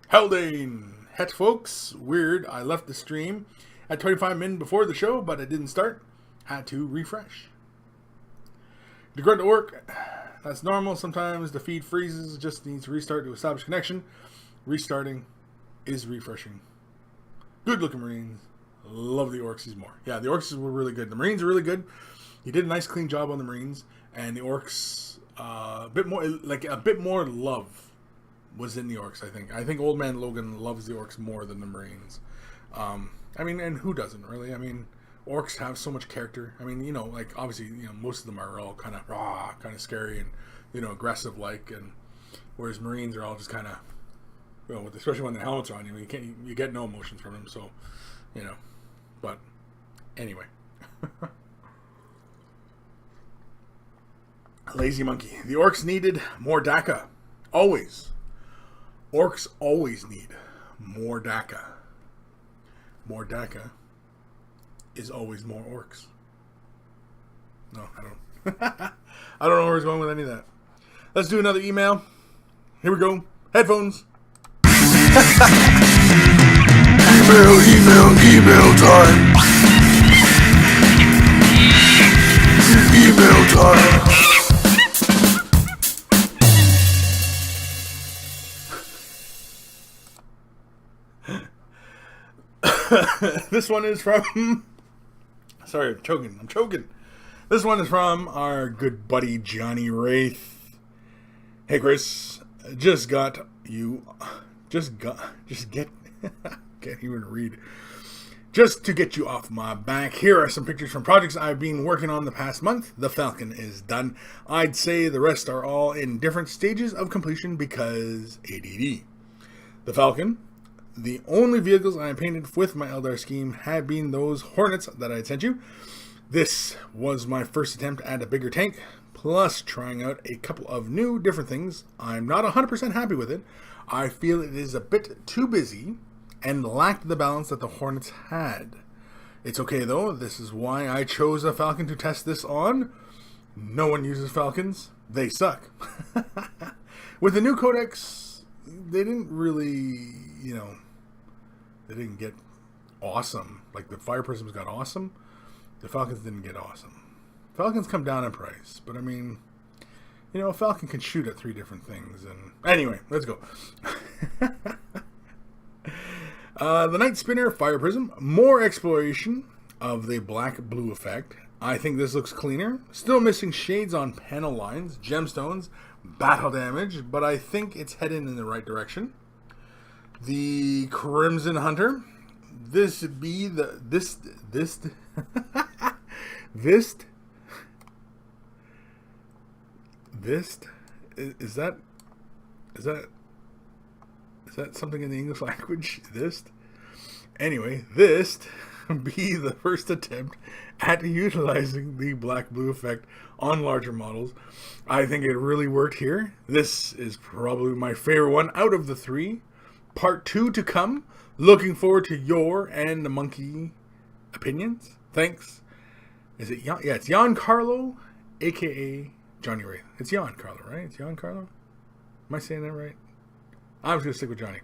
Haldane. Het folks, weird. I left the stream at 25 minutes before the show, but it didn't start. Had to refresh. Degrade to work. That's normal. Sometimes the feed freezes. Just needs to restart to establish connection. Restarting is refreshing. Good looking Marines. Love the Orcs more. Yeah, the Orcs were really good. The Marines are really good. He did a nice clean job on the Marines, and the Orcs a bit more love was in the Orcs. I think Old Man Logan loves the Orcs more than the Marines. I mean, and who doesn't really? I mean, Orcs have so much character. I mean, you know, like obviously, you know, most of them are all kind of raw, kind of scary, and you know, aggressive like, and whereas Marines are all just kind of, you know, especially when the helmets are on you, you get no emotions from them. So, you know, but anyway. Lazy Monkey. The Orcs needed more DACA. Always. Orcs always need more DACA. More DACA is always more Orcs. No, I don't. I don't know where he's going with any of that. Let's do another email. Here we go. Headphones. Email time. Email time. This one is from... Sorry, I'm choking. This one is from our good buddy Johnny Wraith. Hey Kris, just get can't even read. Just to get you off my back, here are some pictures from projects I've been working on the past month. The Falcon is done. I'd say the rest are all in different stages of completion because ADD. The Falcon. The only vehicles I painted with my Eldar scheme had been those Hornets that I had sent you. This was my first attempt at a bigger tank, plus trying out a couple of new different things. I'm not 100% happy with it. I feel it is a bit too busy and lacked the balance that the Hornets had. It's okay though, this is why I chose a Falcon to test this on. No one uses Falcons. They suck. With the new codex, they didn't really, you know, they didn't get awesome. Like the Fire Prisms got awesome. The Falcons didn't get awesome. Falcons come down in price, but I mean, you know, a Falcon can shoot at 3 different things. And anyway, let's go. The Night Spinner Fire Prism. More exploration of the black-blue effect. I think this looks cleaner. Still missing shades on panel lines, gemstones, battle damage, but I think it's heading in the right direction. The Crimson Hunter. This be the this is that something in the English language? This anyway, this be the first attempt at utilizing the black-blue effect on larger models. I think it really worked here. This is probably my favorite one out of the 3. Part 2 to come. Looking forward to your and the monkey opinions. Thanks. Is it Jan? Yeah, it's Jan Carlo, aka Johnny Wraith. It's Jan Carlo, right? It's Jan Carlo? Am I saying that right? I'm just going to stick with Johnny.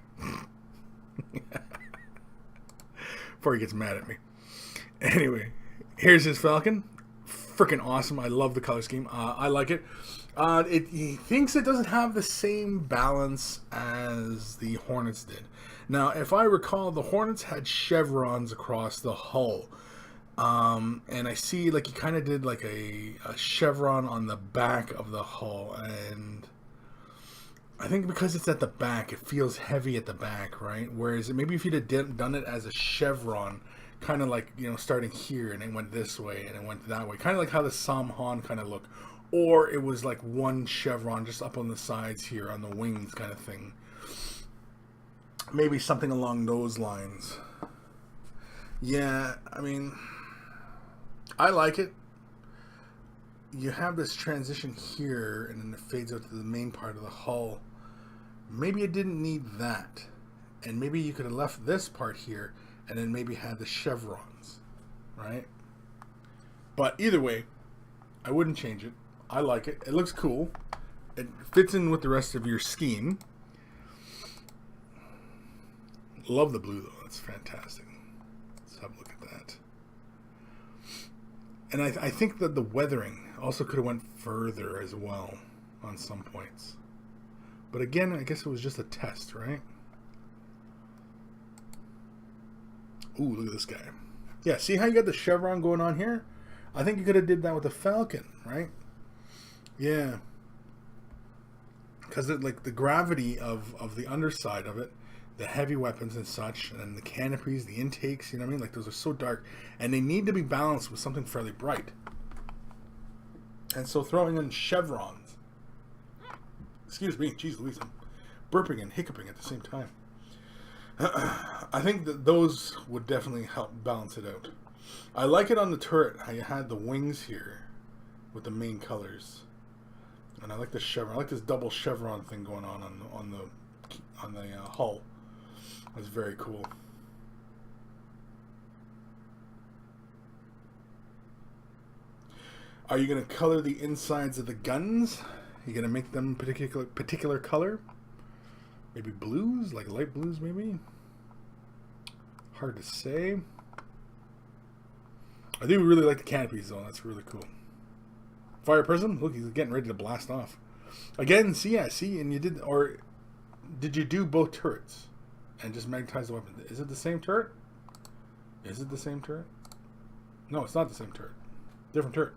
Before he gets mad at me. Anyway, here's his Falcon. Freaking awesome. I love the color scheme. I like it. He thinks it doesn't have the same balance as the Hornets did. Now, if I recall, the Hornets had chevrons across the hull. And I see like he kind of did like a chevron on the back of the hull. And I think because it's at the back, it feels heavy at the back, right? Whereas maybe if you'd have done it as a chevron, kind of like, you know, starting here and it went this way and it went that way, kind of like how the Samhan kind of look, or it was like one chevron just up on the sides here on the wings kind of thing. Maybe something along those lines. Yeah, I mean, I like it. You have this transition here, and then it fades out to the main part of the hull. Maybe it didn't need that. And maybe you could have left this part here, and then maybe had the chevrons, right? But either way, I wouldn't change it. I like it. It looks cool. It fits in with the rest of your scheme. Love the blue, though. That's fantastic. Let's have a look at that. And I think that the weathering also could have went further as well on some points. But again, I guess it was just a test, right? Ooh, look at this guy. Yeah, see how you got the chevron going on here? I think you could have did that with the Falcon, right? Yeah. Because like the gravity of the underside of it, the heavy weapons and such, and the canopies, the intakes, you know what I mean? Like those are so dark. And they need to be balanced with something fairly bright. And so throwing in chevrons. Excuse me, geez Louise, I'm burping and hiccuping at the same time. I think that those would definitely help balance it out. I like it on the turret, how you had the wings here with the main colors. And I like the chevron. I like this double chevron thing going on the hull. That's very cool. Are you going to color the insides of the guns? Are you going to make them particular color? Maybe blues, like light blues maybe? Hard to say. I do really like the canopies though. That's really cool. Fire prism? Look, he's getting ready to blast off. Again, see, and you did, or did you do both turrets? And just magnetize the weapon. Is it the same turret? Is it the same turret? No, it's not the same turret. Different turret.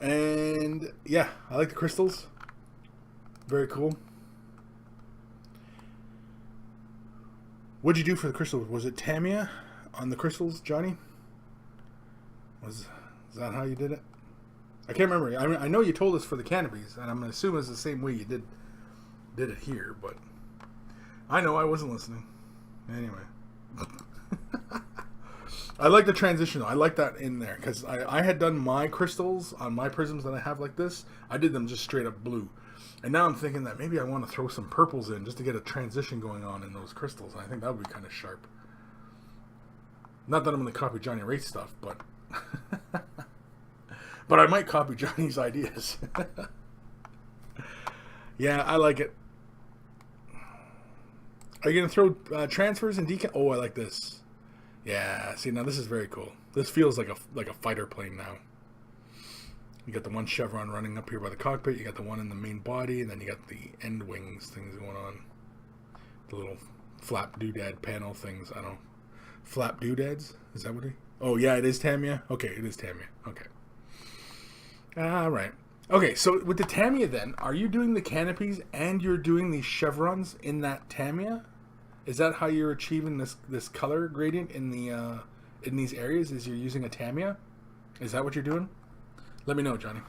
And yeah, I like the crystals. Very cool. What'd you do for the crystals? Was it Tamiya on the crystals, Johnny? Is that how you did it? I can't remember. I mean, I know you told us for the canopies, and I'm assuming it's the same way you did it here, but I know I wasn't listening. Anyway. I like the transition. I like that in there because I had done my crystals on my prisms that I have like this. I did them just straight up blue. And now I'm thinking that maybe I want to throw some purples in just to get a transition going on in those crystals. I think that would be kind of sharp. Not that I'm going to copy Johnny Wraith stuff, but but I might copy Johnny's ideas. Yeah, I like it. Are you going to throw transfers and decal? Oh, I like this. Yeah, see, now this is very cool. This feels like a fighter plane now. You got the one chevron running up here by the cockpit. You got the one in the main body, and then you got the end wings things going on. The little flap doodad panel things. I don't know. Flap doodads? Is that what it? Oh, yeah, it is Tamiya? Okay, it is Tamiya. Okay. All right. Okay, so with the Tamiya then, are you doing the canopies and you're doing these chevrons in that Tamiya? Is that how you're achieving this color gradient in the in these areas? Is you're using a Tamiya? Is that what you're doing? Let me know, Johnny.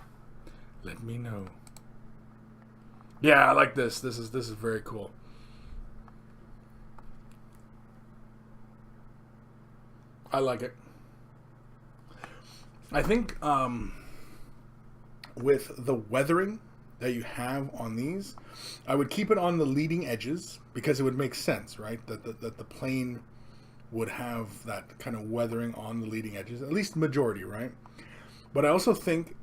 Let me know. Yeah, I like this. This is very cool. I like it. I think with the weathering that you have on these, I would keep it on the leading edges because it would make sense, right? That the plane would have that kind of weathering on the leading edges, at least the majority, right? But I also think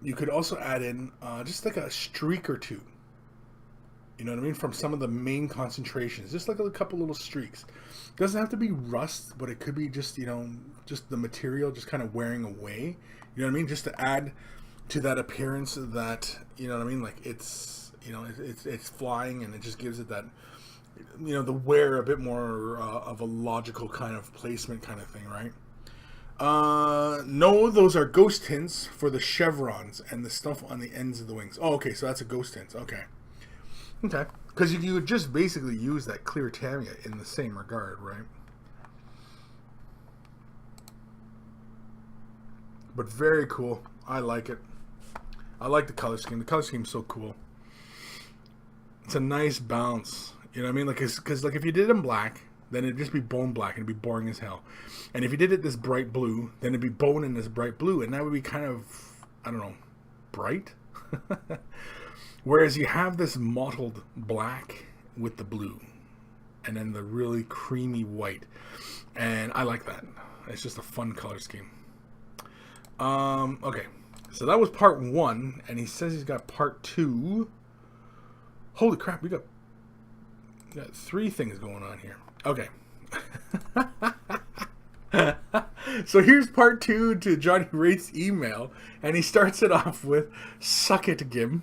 you could also add in just like a streak or two. You know what I mean? From some of the main concentrations, just like a couple little streaks. It doesn't have to be rust, but it could be just, you know, just the material just kind of wearing away. You know what I mean? Just to add to that appearance that, you know what I mean? Like it's, you know, it's flying and it just gives it that, you know, the wear a bit more of a logical kind of placement kind of thing, right? No, those are ghost hints for the chevrons and the stuff on the ends of the wings. Oh, okay, so that's a ghost hint. Okay. Okay. Because you would just basically use that clear Tamiya in the same regard, right? But very cool. I like it. I like the color scheme. The color scheme's so cool. It's a nice balance. You know what I mean? Like, because like if you did it in black, then it'd just be bone black and it'd be boring as hell. And if you did it this bright blue, then it'd be bone in this bright blue, and that would be kind of, I don't know, bright. Whereas you have this mottled black with the blue, and then the really creamy white, and I like that. It's just a fun color scheme. Okay, so that was part 1, and he says he's got part 2. Holy crap, we got 3 things going on here. Okay. So here's part 2 to Johnny Wraith's email, and he starts it off with, "Suck it, Gim."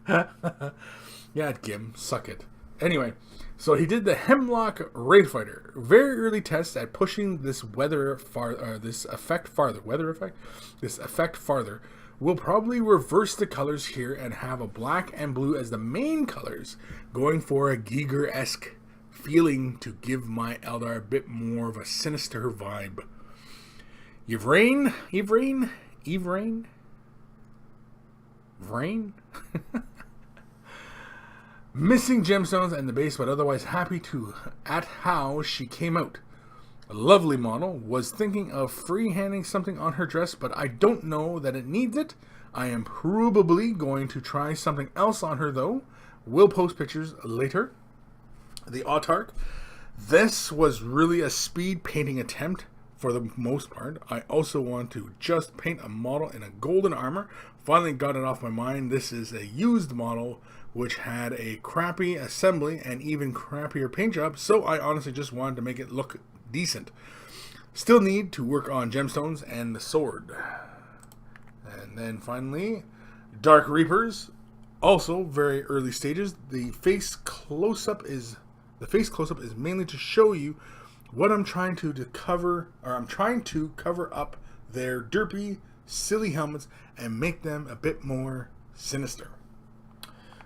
Yeah, Gim, suck it. Anyway, so he did the Hemlock Wraith Fighter. Very early tests at pushing this effect farther. We'll probably reverse the colors here and have a black and blue as the main colors, going for a Giger-esque feeling to give my Eldar a bit more of a sinister vibe. Yvrain? Missing gemstones and the base, but otherwise happy at how she came out. A lovely model. Was thinking of freehanding something on her dress, but I don't know that it needs it. I am probably going to try something else on her though. We'll post pictures later. The Autarch. This was really a speed painting attempt for the most part. I also want to just paint a model in a golden armor. Finally got it off my mind. This is a used model which had a crappy assembly and even crappier paint job, so I honestly just wanted to make it look decent. Still need to work on gemstones and the sword. And then finally, Dark Reapers. Also very early stages. The face close-up is mainly to show you what I'm trying to cover up their derpy, silly helmets and make them a bit more sinister.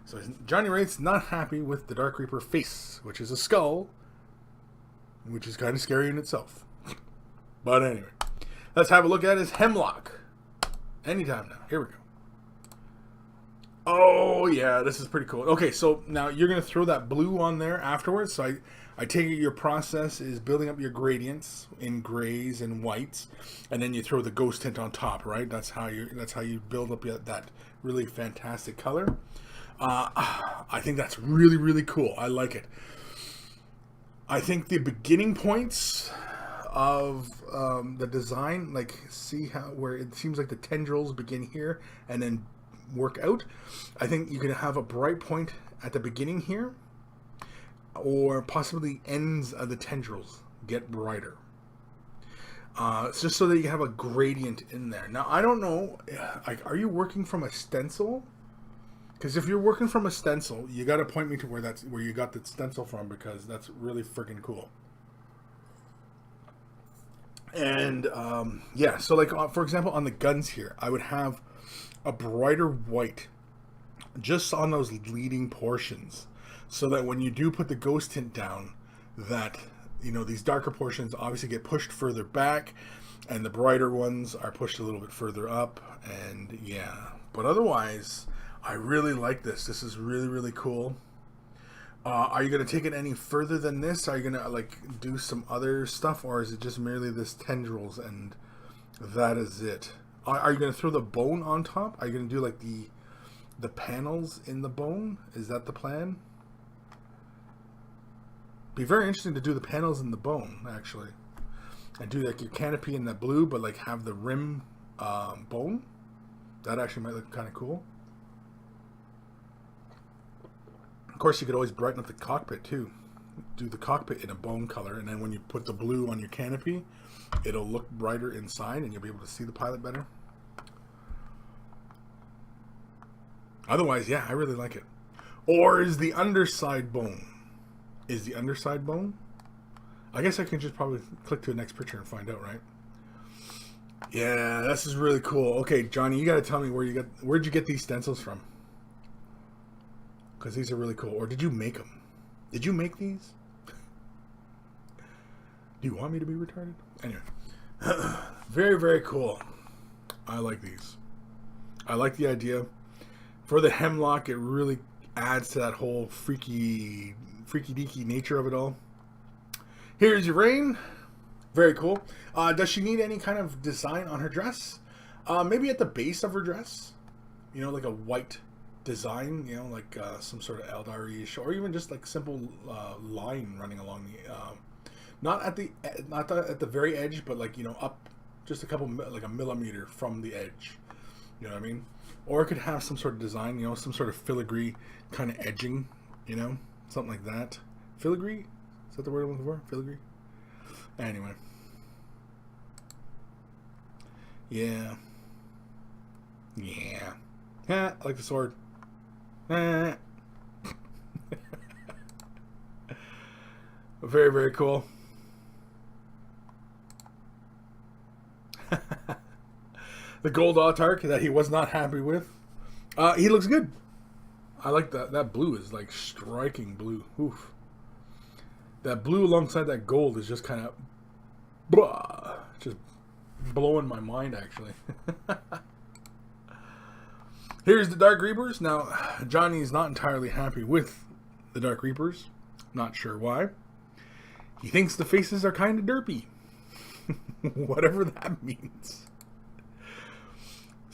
So Johnny Wraith's not happy with the Dark Reaper face, which is a skull, which is kind of scary in itself. But anyway, let's have a look at his Hemlock. Anytime now. Here we go. Oh, yeah, this is pretty cool. Okay, so now you're going to throw that blue on there afterwards. So I take it your process is building up your gradients in grays and whites, and then you throw the ghost tint on top, right? That's how you build up that really fantastic color. I think that's really, really cool. I like it. I think the beginning points of the design, like see where it seems like the tendrils begin here and then work out. I think you can have a bright point at the beginning here, or possibly ends of the tendrils get brighter. It's just so that you have a gradient in there. Now I don't know, are you working from a stencil? Because if you're working from a stencil, you got to point me to where you got the stencil from, because that's really freaking cool. And yeah, so like for example on the guns here, I would have a brighter white just on those leading portions, so that when you do put the ghost tint down, that these darker portions obviously get pushed further back, and the brighter ones are pushed a little bit further up. And yeah, but otherwise I really like this. This is really, really cool. Are you going to take it any further than this? Are you going to like do some other stuff, or is it just merely this tendrils and that is it? Are you going to throw the bone on top? Are you going to do like the panels in the bone? Is that the plan? Be very interesting to do the panels in the bone, actually, and do like your canopy in the blue, but like have the rim bone. That actually might look kind of cool. Of course, you could always brighten up the cockpit too. Do the cockpit in a bone color, and then when you put the blue on your canopy, it'll look brighter inside, and you'll be able to see the pilot better. Otherwise, yeah, I really like it. Or is the underside bone? Is the underside bone? I guess I can just probably click to the next picture and find out, right? Yeah, this is really cool. Okay, Johnny, you got to tell me where'd you get these stencils from? because these are really cool. Or did you make them? Did you make these? Do you want me to be retarded? Anyway. Very, very cool. I like these. I like the idea. For the hemlock, it really adds to that whole freaky deaky nature of it all. Here's your rain. Very cool. Does she need any kind of design on her dress? Maybe at the base of her dress. You know, like a white design. You know, like some sort of Eldar-ish, or even just like simple line running along the. Not at the very edge, but like, you know, up just a couple, like a millimeter from the edge. You know what I mean? Or it could have some sort of design, you know, some sort of filigree kind of edging, you know, something like that. Filigree? Is that the word I'm looking for? Filigree? Anyway. Yeah. Yeah. I like the sword. Very, very cool. The gold autarch that he was not happy with. He looks good. I like that. That blue is like striking blue. Oof. That blue alongside that gold is just kind of just blowing my mind, actually. Here's the Dark Reapers. Now, Johnny's not entirely happy with the Dark Reapers. Not sure why. He thinks the faces are kind of derpy. Whatever that means.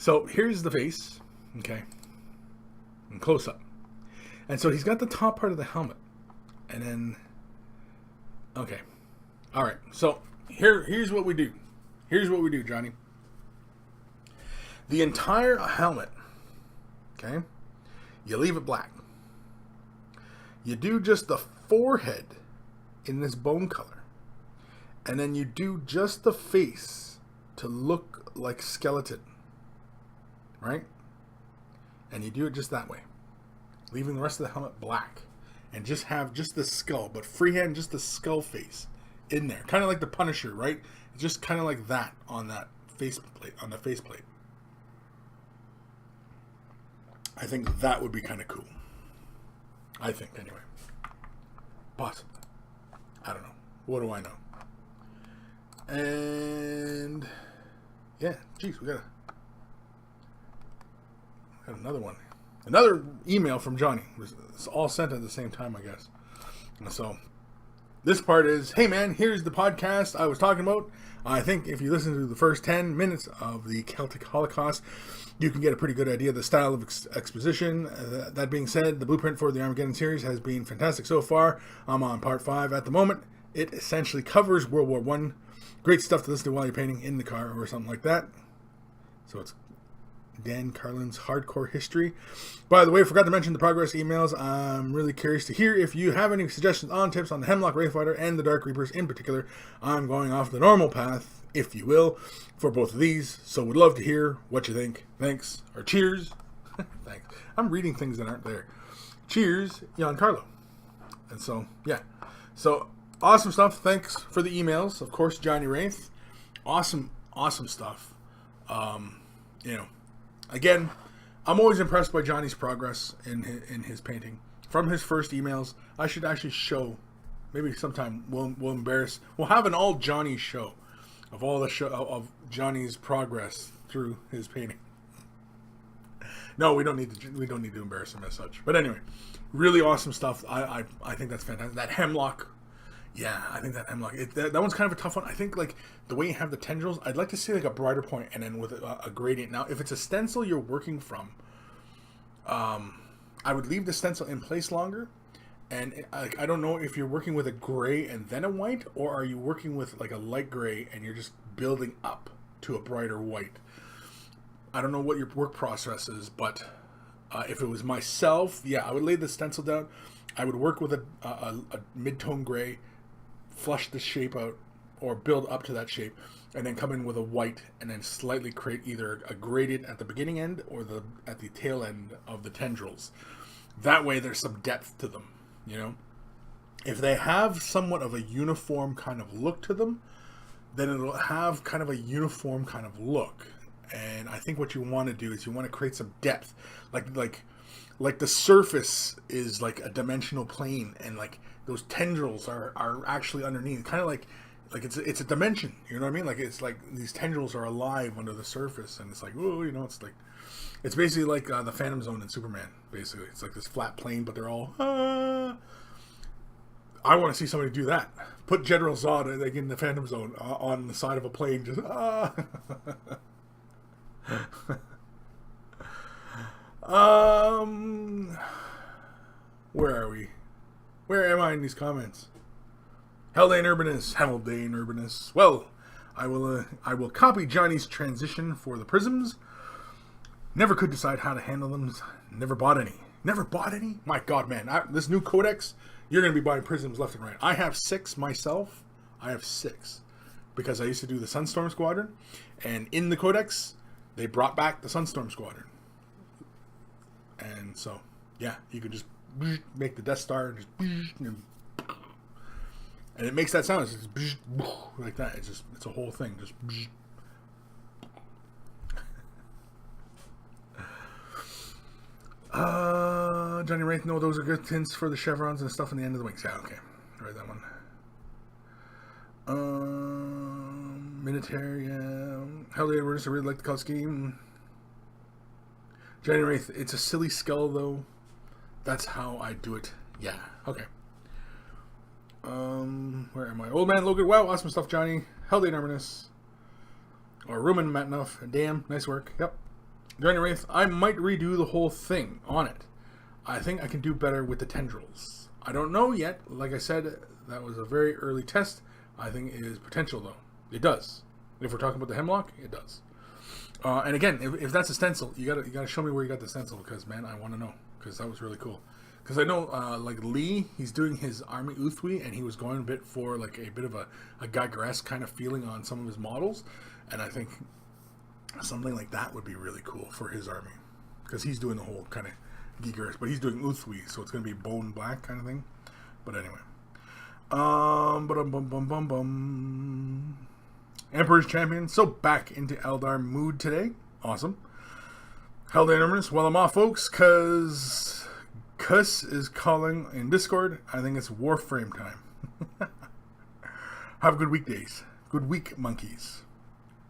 So here's the face, okay, and close up. And so he's got the top part of the helmet, and then, okay, all right. So here's what we do. Here's what we do, Johnny. The entire helmet, okay, you leave it black. You do just the forehead in this bone color, and then you do just the face to look like skeleton. Right? And you do it just that way. Leaving the rest of the helmet black. And just have just the skull. But freehand just the skull face in there. Kind of like the Punisher, right? It's just kind of like that on that faceplate. On the faceplate. I think that would be kind of cool. I think, anyway. Possibly. I don't know. What do I know? And yeah, geez, we got another one. Another email from Johnny. It's all sent at the same time, I guess. So, this part is, hey man, here's the podcast I was talking about. I think if you listen to the first 10 minutes of the Celtic Holocaust, you can get a pretty good idea of the style of exposition. That being said, the blueprint for the Armageddon series has been fantastic so far. I'm on part 5 at the moment. It essentially covers World War I. Great stuff to listen to while you're painting in the car or something like that. So it's Dan Carlin's Hardcore History. By the way, I forgot to mention the progress emails. I'm really curious to hear if you have any suggestions on tips on the Hemlock Wraithfighter and the Dark Reapers in particular. I'm going off the normal path, if you will, for both of these. So would love to hear what you think. Thanks. Or cheers. Thanks. I'm reading things that aren't there. Cheers, Giancarlo. And so, yeah. So, awesome stuff. Thanks for the emails. Of course, Johnny Wraith. Awesome stuff. You know, again, I'm always impressed by Johnny's progress in his painting. From his first emails, I should actually show, maybe sometime we'll have an all Johnny show of all the of Johnny's progress through his painting. No, we don't need to embarrass him as such. But anyway, really awesome stuff. I think that's fantastic. That hemlock. Yeah, I think that hemlock. That one's kind of a tough one. I think like the way you have the tendrils, I'd like to see like a brighter point and then with a gradient. Now, if it's a stencil you're working from, I would leave the stencil in place longer. And I don't know if you're working with a gray and then a white, or are you working with like a light gray and you're just building up to a brighter white. I don't know what your work process is, but if it was myself, yeah, I would lay the stencil down. I would work with a mid-tone gray, flush the shape out, or build up to that shape, and then come in with a white, and then slightly create either a gradient at the beginning end or at the tail end of the tendrils. That way there's some depth to them, you know? If they have somewhat of a uniform kind of look to them, then it'll have kind of a uniform kind of look. And I think what you want to do is you want to create some depth. Like like the surface is like a dimensional plane, and like those tendrils are actually underneath, kind of like it's a dimension. You know what I mean? Like it's like these tendrils are alive under the surface, and it's like, oh, you know, it's like it's basically like the Phantom Zone in Superman. Basically, it's like this flat plane, but they're all. I want to see somebody do that. Put General Zod like in the Phantom Zone on the side of a plane, just Where are we? Where am I in these comments? Haldane Urbanus. Well, I will copy Johnny's transition for the prisms. Never could decide how to handle them. Never bought any. My God, man! This new codex, you're going to be buying prisms left and right. I have 6 myself. Because I used to do the Sunstorm Squadron, and in the codex, they brought back the Sunstorm Squadron. And so, yeah, you could just make the Death Star and it makes that sound. It's just like that. It's a whole thing. Just Johnny Wraith, no, those are good tints for the chevrons and stuff in the end of the wings. Yeah, okay. I read that one. Minotaur, yeah. Haldane Urbanus, I really like the color scheme. Johnny Wraith, it's a silly skull though. That's how I do it. Yeah, okay. Where am I? Old Man Logan, wow, awesome stuff, Johnny. Haldane Urbanus. Or Rumen Matnoff. Damn, nice work. Yep. Johnny Wraith, I might redo the whole thing on it. I think I can do better with the tendrils. I don't know yet. Like I said, that was a very early test. I think it is potential though. It does. If we're talking about the hemlock, it does. And again, if that's a stencil, you gotta show me where you got the stencil, because man, I want to know, because that was really cool. Because I know, like Lee, he's doing his Army Uthwi, and he was going a bit for like a bit of a Gygaresque kind of feeling on some of his models, and I think something like that would be really cool for his army, because he's doing the whole kind of Gygaresque, but he's doing Uthwi, so it's going to be bone black kind of thing. But anyway, Emperor's Champion, so back into Eldar mood today. Awesome. Haldane Urbanus, well, I'm off, folks, because Kris is calling in Discord. I think it's Warframe time. Have good weekdays. Good week, monkeys.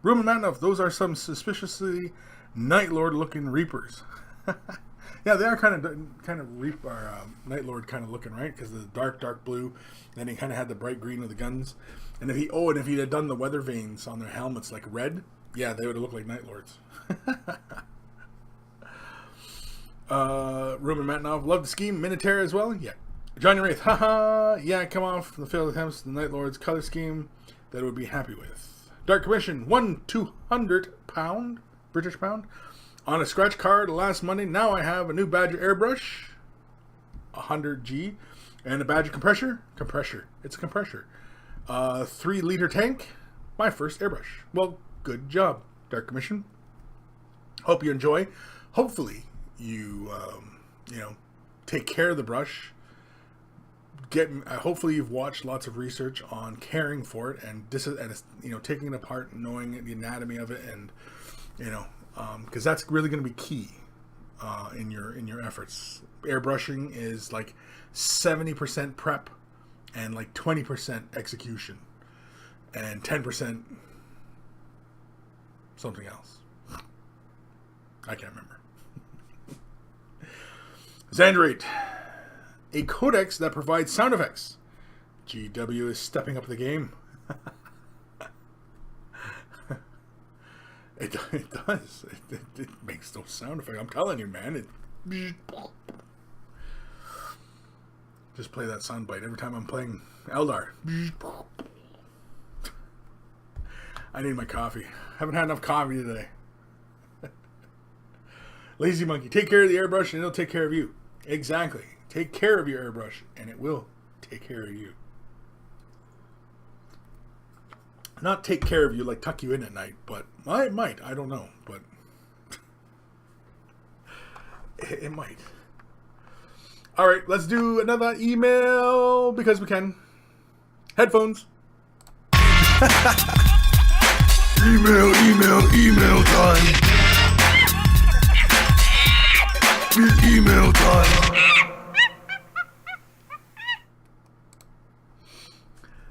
Rumen Matnoff, those are some suspiciously Night Lord looking Reapers. Yeah, they are kind of Night Lord kind of looking, right? Because the dark blue, then he kind of had the bright green of the guns. And if he had done the weather veins on their helmets like red, yeah, they would have looked like Night Lords. Ruben Matnoff, love the scheme. Minotaur as well, yeah. Johnny Wraith, haha, yeah, come off the failed attempts. The Night Lord's color scheme that I would be happy with. Dark Commission, 200 pound, British pound, on a scratch card last Monday. Now I have a new Badger airbrush, 100G, and a Badger compressor. It's a compressor. 3-liter tank, my first airbrush. Well, good job, Dark Commission. Hope you enjoy. Hopefully you take care of the brush. Hopefully you've watched lots of research on caring for it and taking it apart, knowing the anatomy of it, and because that's really going to be key in your efforts. Airbrushing is like 70% prep and like 20% execution and 10% something else. I can't remember. Xandrate, a codex that provides sound effects. GW is stepping up the game. It does. It makes those sound effects. I'm telling you, man. Just play that soundbite every time I'm playing Eldar. I need my coffee. Haven't had enough coffee today. Lazy Monkey, take care of the airbrush and it'll take care of you. Exactly. Take care of your airbrush and it will take care of you. Not take care of you like tuck you in at night, but it might. I don't know, but it might. All right, let's do another email because we can. Headphones. Email time. Email time.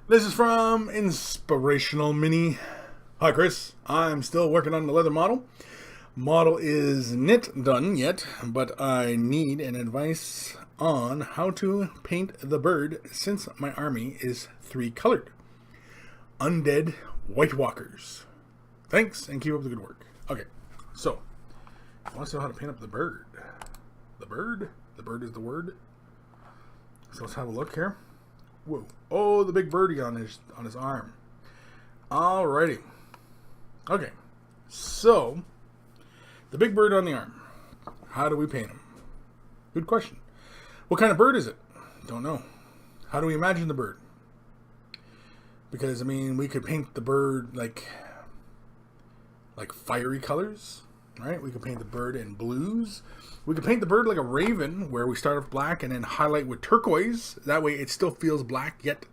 This is from Inspirational Mini. Hi, Chris. I'm still working on the leather model. Model is not done yet, but I need an advice on how to paint the bird since my army is 3-colored. Undead White Walkers. Thanks, and keep up the good work. Okay, so I want to know how to paint up the bird. The bird? The bird is the word. So let's have a look here. Whoa. Oh, the big birdie on his arm. Alrighty. Okay, so the big bird on the arm. How do we paint him? Good question. What kind of bird is it? Don't know. How do we imagine the bird? Because, I mean, we could paint the bird like fiery colors, right? We could paint the bird in blues. We could paint the bird like a raven, where we start off black and then highlight with turquoise. That way it still feels black, yet,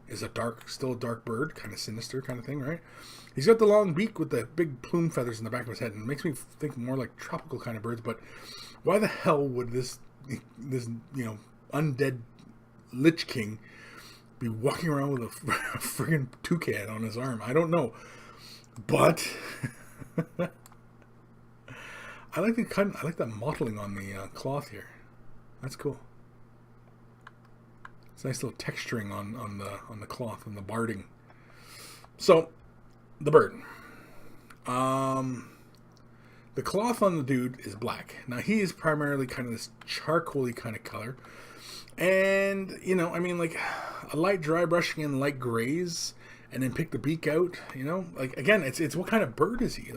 is still a dark bird, kind of sinister kind of thing, right? He's got the long beak with the big plume feathers in the back of his head, and it makes me think more like tropical kind of birds. But why the hell would this undead Lich King be walking around with a friggin' toucan on his arm? I don't know, but I like that mottling on the cloth here. That's cool. It's nice little texturing on the cloth and the barding. So the bird. The cloth on the dude is black. Now he is primarily kind of this charcoaly kind of color, and like a light dry brushing in light grays, and then pick the beak out. Again, it's what kind of bird is he?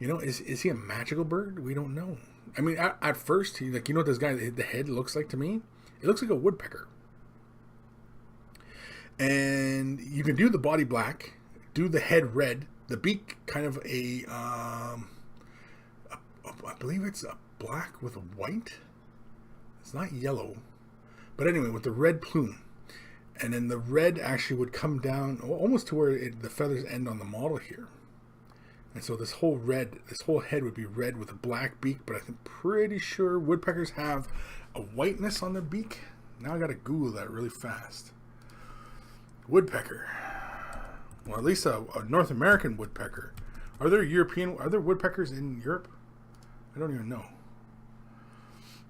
Is he a magical bird? We don't know. I mean, at first, what this guy, the head looks like to me? It looks like a woodpecker. And you can do the body black, do the head red, the beak kind of I believe it's a black with a white. It's not yellow. But anyway, with the red plume. And then the red actually would come down almost to where the feathers end on the model here. And so this whole head would be red with a black beak, but I'm pretty sure woodpeckers have a whiteness on their beak. Now I gotta Google that really fast. Woodpecker. Well, at least a North American woodpecker. Are there woodpeckers in Europe? I don't even know.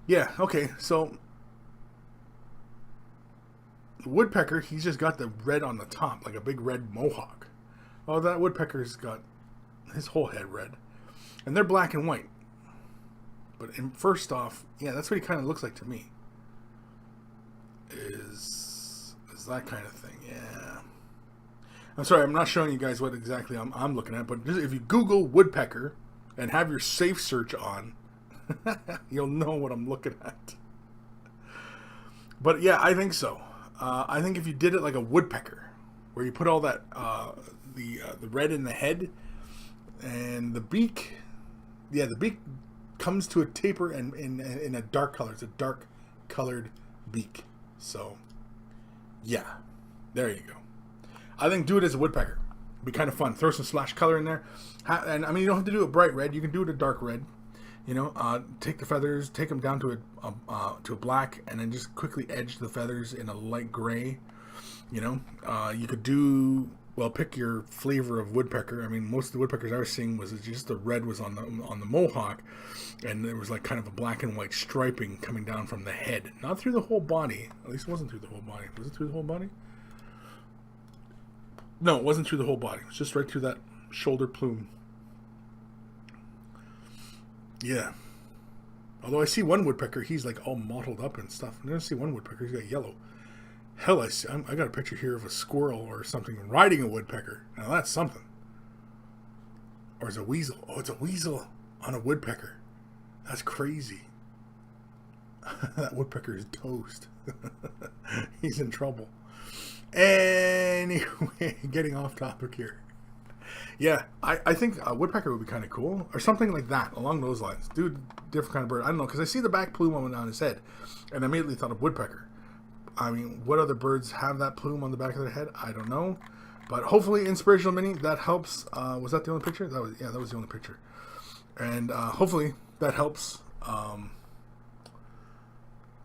Yeah, okay, so the woodpecker, he's just got the red on the top, like a big red mohawk. Oh, that woodpecker's got his whole head red, and they're black and white. But first off, yeah, that's what he kind of looks like to me. Is that kind of thing? Yeah. I'm sorry, I'm not showing you guys what exactly I'm looking at, but if you Google woodpecker and have your safe search on, you'll know what I'm looking at. But yeah, I think so. I think if you did it like a woodpecker, where you put all that the red in the head. And the beak, the beak comes to a taper and in a dark color. It's a dark colored beak. So, yeah, there you go. I think do it as a woodpecker. It'd be kind of fun. Throw some splash color in there. And I mean, you don't have to do it bright red. You can do it a dark red. Take the feathers, take them down to a black, and then just quickly edge the feathers in a light gray. You could do. Well, pick your flavor of woodpecker. I mean, most of the woodpeckers I was seeing was just the red was on the mohawk, and there was like kind of a black and white striping coming down from the head, not through the whole body. At least it wasn't through the whole body. Was it through the whole body? No, it wasn't through the whole body. It was just right through that shoulder plume. Yeah. Although I see one woodpecker, he's like all mottled up and stuff. I never see one woodpecker, he's got yellow. Hell, I got a picture here of a squirrel or something riding a woodpecker. Now that's something. Or it's a weasel. Oh, it's a weasel on a woodpecker. That's crazy. That woodpecker is toast. He's in trouble. Anyway, getting off topic here. Yeah, I think a woodpecker would be kind of cool. Or something like that, along those lines. Dude, different kind of bird. I don't know, because I see the back plume on his head. And I immediately thought of woodpecker. I mean, what other birds have that plume on the back of their head? I don't know. But hopefully, Inspirational Mini, that helps. Was that the only picture? That was the only picture. And hopefully, that helps.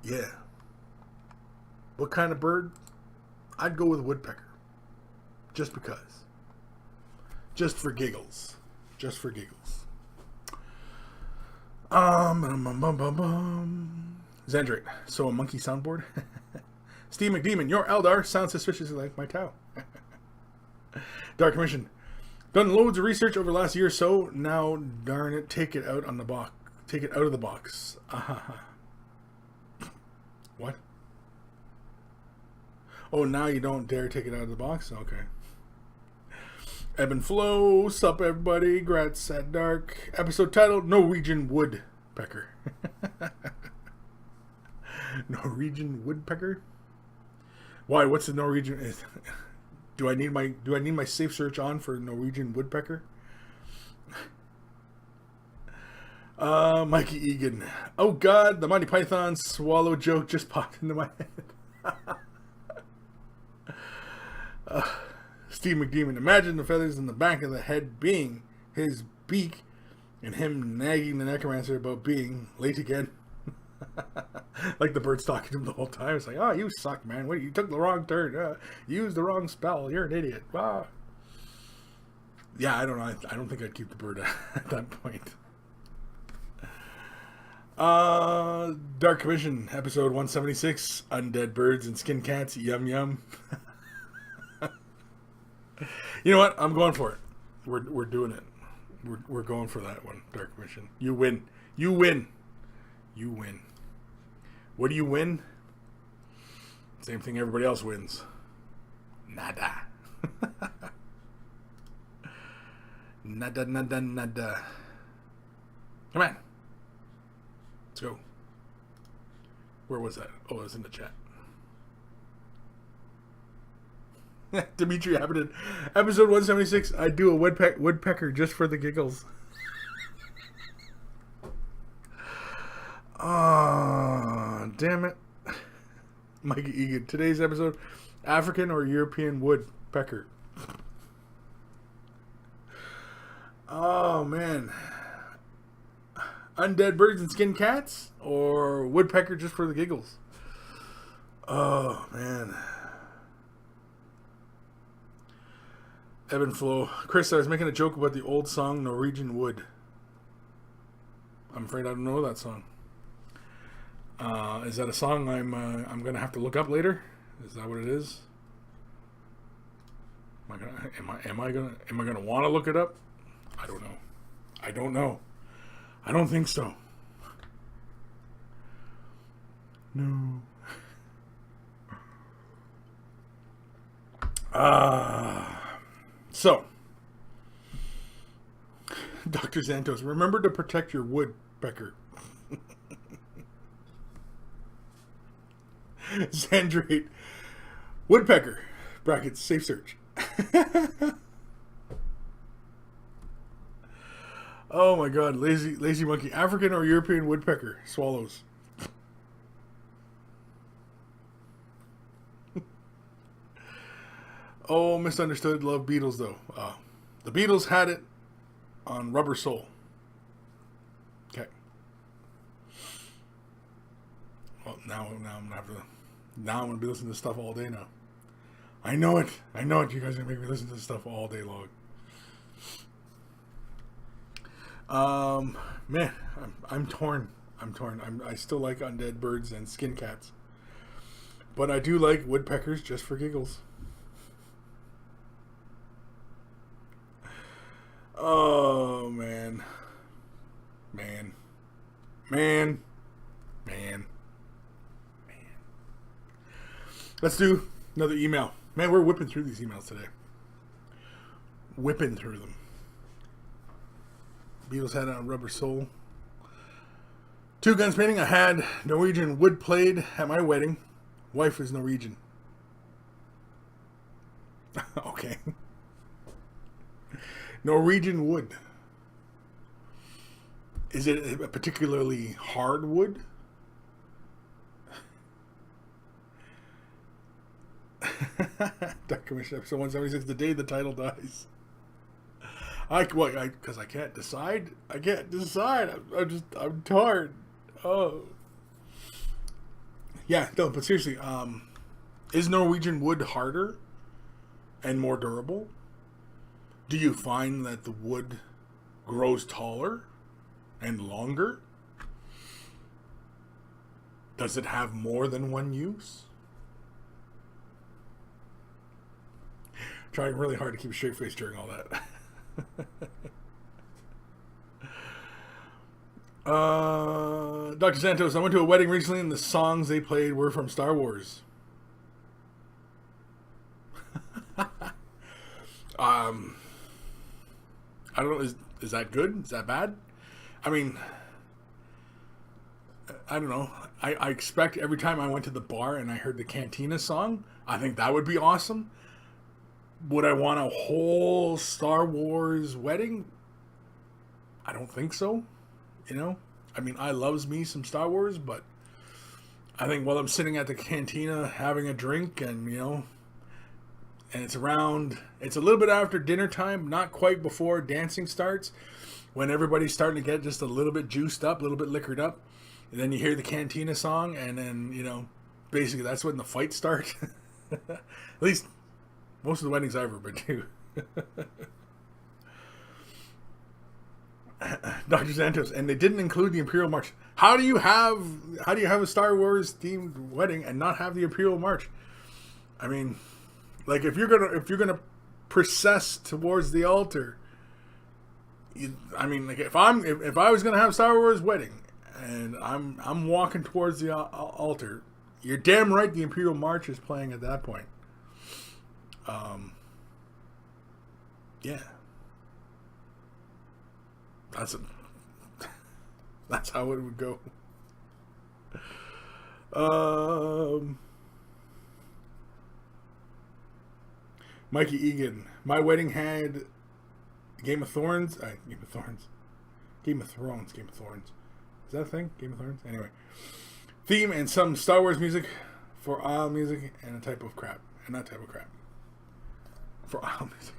Yeah. What kind of bird? I'd go with woodpecker. Just because. Just for giggles. Just for giggles. Xandrate. So a monkey soundboard? Steve McDemon, your Eldar sounds suspiciously like my Tau. Dark Commission. Done loads of research over the last year or so. Now, darn it, take it out on the box. Take it out of the box. What? Oh, now you don't dare take it out of the box? Okay. Ebb and Flow. Sup, everybody. Grats at Dark. Episode titled Norwegian Woodpecker. Norwegian Woodpecker? Why? What's the Norwegian? Do I need my safe search on for Norwegian Woodpecker? Mikey Egan. Oh God, the Monty Python swallow joke just popped into my head. Steve McDemon. Imagine the feathers in the back of the head being his beak, and him nagging the necromancer about being late again. Like the bird's talking to him the whole time. It's like, oh, you suck, man. Wait, you took the wrong turn. You used the wrong spell. You're an idiot. Wow. Yeah, I don't know. I don't think I'd keep the bird at that point. Dark Commission, episode 176. Undead birds and skin cats. Yum yum. You know what? I'm going for it. We're doing it. We're going for that one. Dark Commission. You win. You win. You win. What do you win? Same thing everybody else wins. Nada. Nada, nada, nada. Come on. Let's go. Where was that? Oh, it was in the chat. Dimitri Abbott, episode 176. I do a woodpecker just for the giggles. Oh, damn it. Mikey Egan. Today's episode, African or European woodpecker. Oh, man. Undead birds and skin cats or woodpecker just for the giggles? Oh, man. Ebb and Flow. Kris, I was making a joke about the old song Norwegian Wood. I'm afraid I don't know that song. Is that a song I'm gonna have to look up later? Is that what it is? Am I gonna want to look it up? I don't know. I don't know. I don't think so. No. So, Dr. Santos, remember to protect your woodpecker. Xandrate. Woodpecker. Brackets. Safe search. Oh my God. Lazy monkey. African or European woodpecker? Swallows. Oh, misunderstood. Love Beatles though. The Beatles had it on Rubber Soul. Okay. Well, now I'm gonna have to. Now I'm gonna be listening to stuff all day now. I know it. I know it. You guys are gonna make me listen to stuff all day long. Man, I'm torn. I still like undead birds and skin cats, but I do like woodpeckers just for giggles. Oh, man. Let's do another email. Man, we're whipping through these emails today. Whipping through them. Beatles had it on Rubber Soul. Two Guns Painting. I had Norwegian wood played at my wedding. Wife was Norwegian. Okay. Norwegian wood. Is it a particularly hard wood? Dark Commission episode 176, the day the title dies. Because I can't decide. I can't decide. I'm tired. Oh. Yeah, no, but seriously, is Norwegian wood harder and more durable? Do you find that the wood grows taller and longer? Does it have more than one use? Trying really hard to keep a straight face during all that. Dr. Santos, I went to a wedding recently and the songs they played were from Star Wars. I don't know, is that good? Is that bad? I mean, I don't know. I expect every time I went to the bar and I heard the Cantina song, I think that would be awesome. Would I want a whole Star Wars wedding? I don't think so. You know? I mean, I loves me some Star Wars, but I think while I'm sitting at the Cantina having a drink and, you know, and it's a little bit after dinner time, not quite before dancing starts, when everybody's starting to get just a little bit juiced up, a little bit liquored up, and then you hear the Cantina song, and then, you know, basically that's when the fights start. At least most of the weddings I've ever been to. Dr. Santos, and they didn't include the Imperial March. How do you have a Star Wars themed wedding and not have the Imperial March? I mean, like if you're gonna process towards the altar, like if I was gonna have a Star Wars wedding and I'm walking towards the altar, you're damn right the Imperial March is playing at that point. Yeah. That's how it would go. Mikey Egan, my wedding had Game of Thrones. Is that a thing? Game of Thrones? Anyway. Theme and some Star Wars music for aisle music and a type of crap. And not type of crap. For aisle music.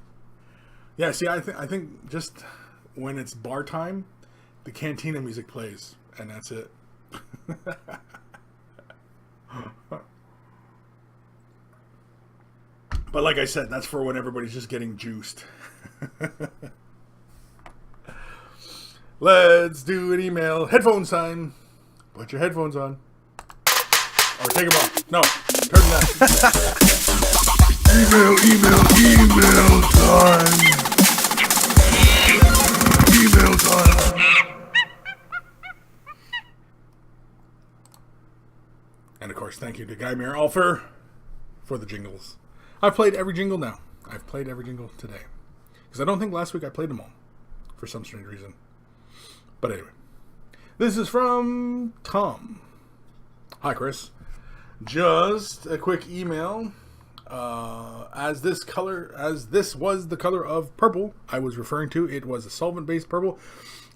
Yeah, see, I think just when it's bar time, the Cantina music plays, and that's it. But like I said, that's for when everybody's just getting juiced. Let's do an email. Headphones time. Put your headphones on. Or take them off. No, turn them down. Email time. Email time. And of course, thank you to Guy Alfer for the jingles. I've played every jingle now. I've played every jingle today. Because I don't think last week I played them all. For some strange reason. But anyway. This is from Tom. Hi, Kris. Just a quick email. As this was the color of purple I was referring to, it was a solvent-based purple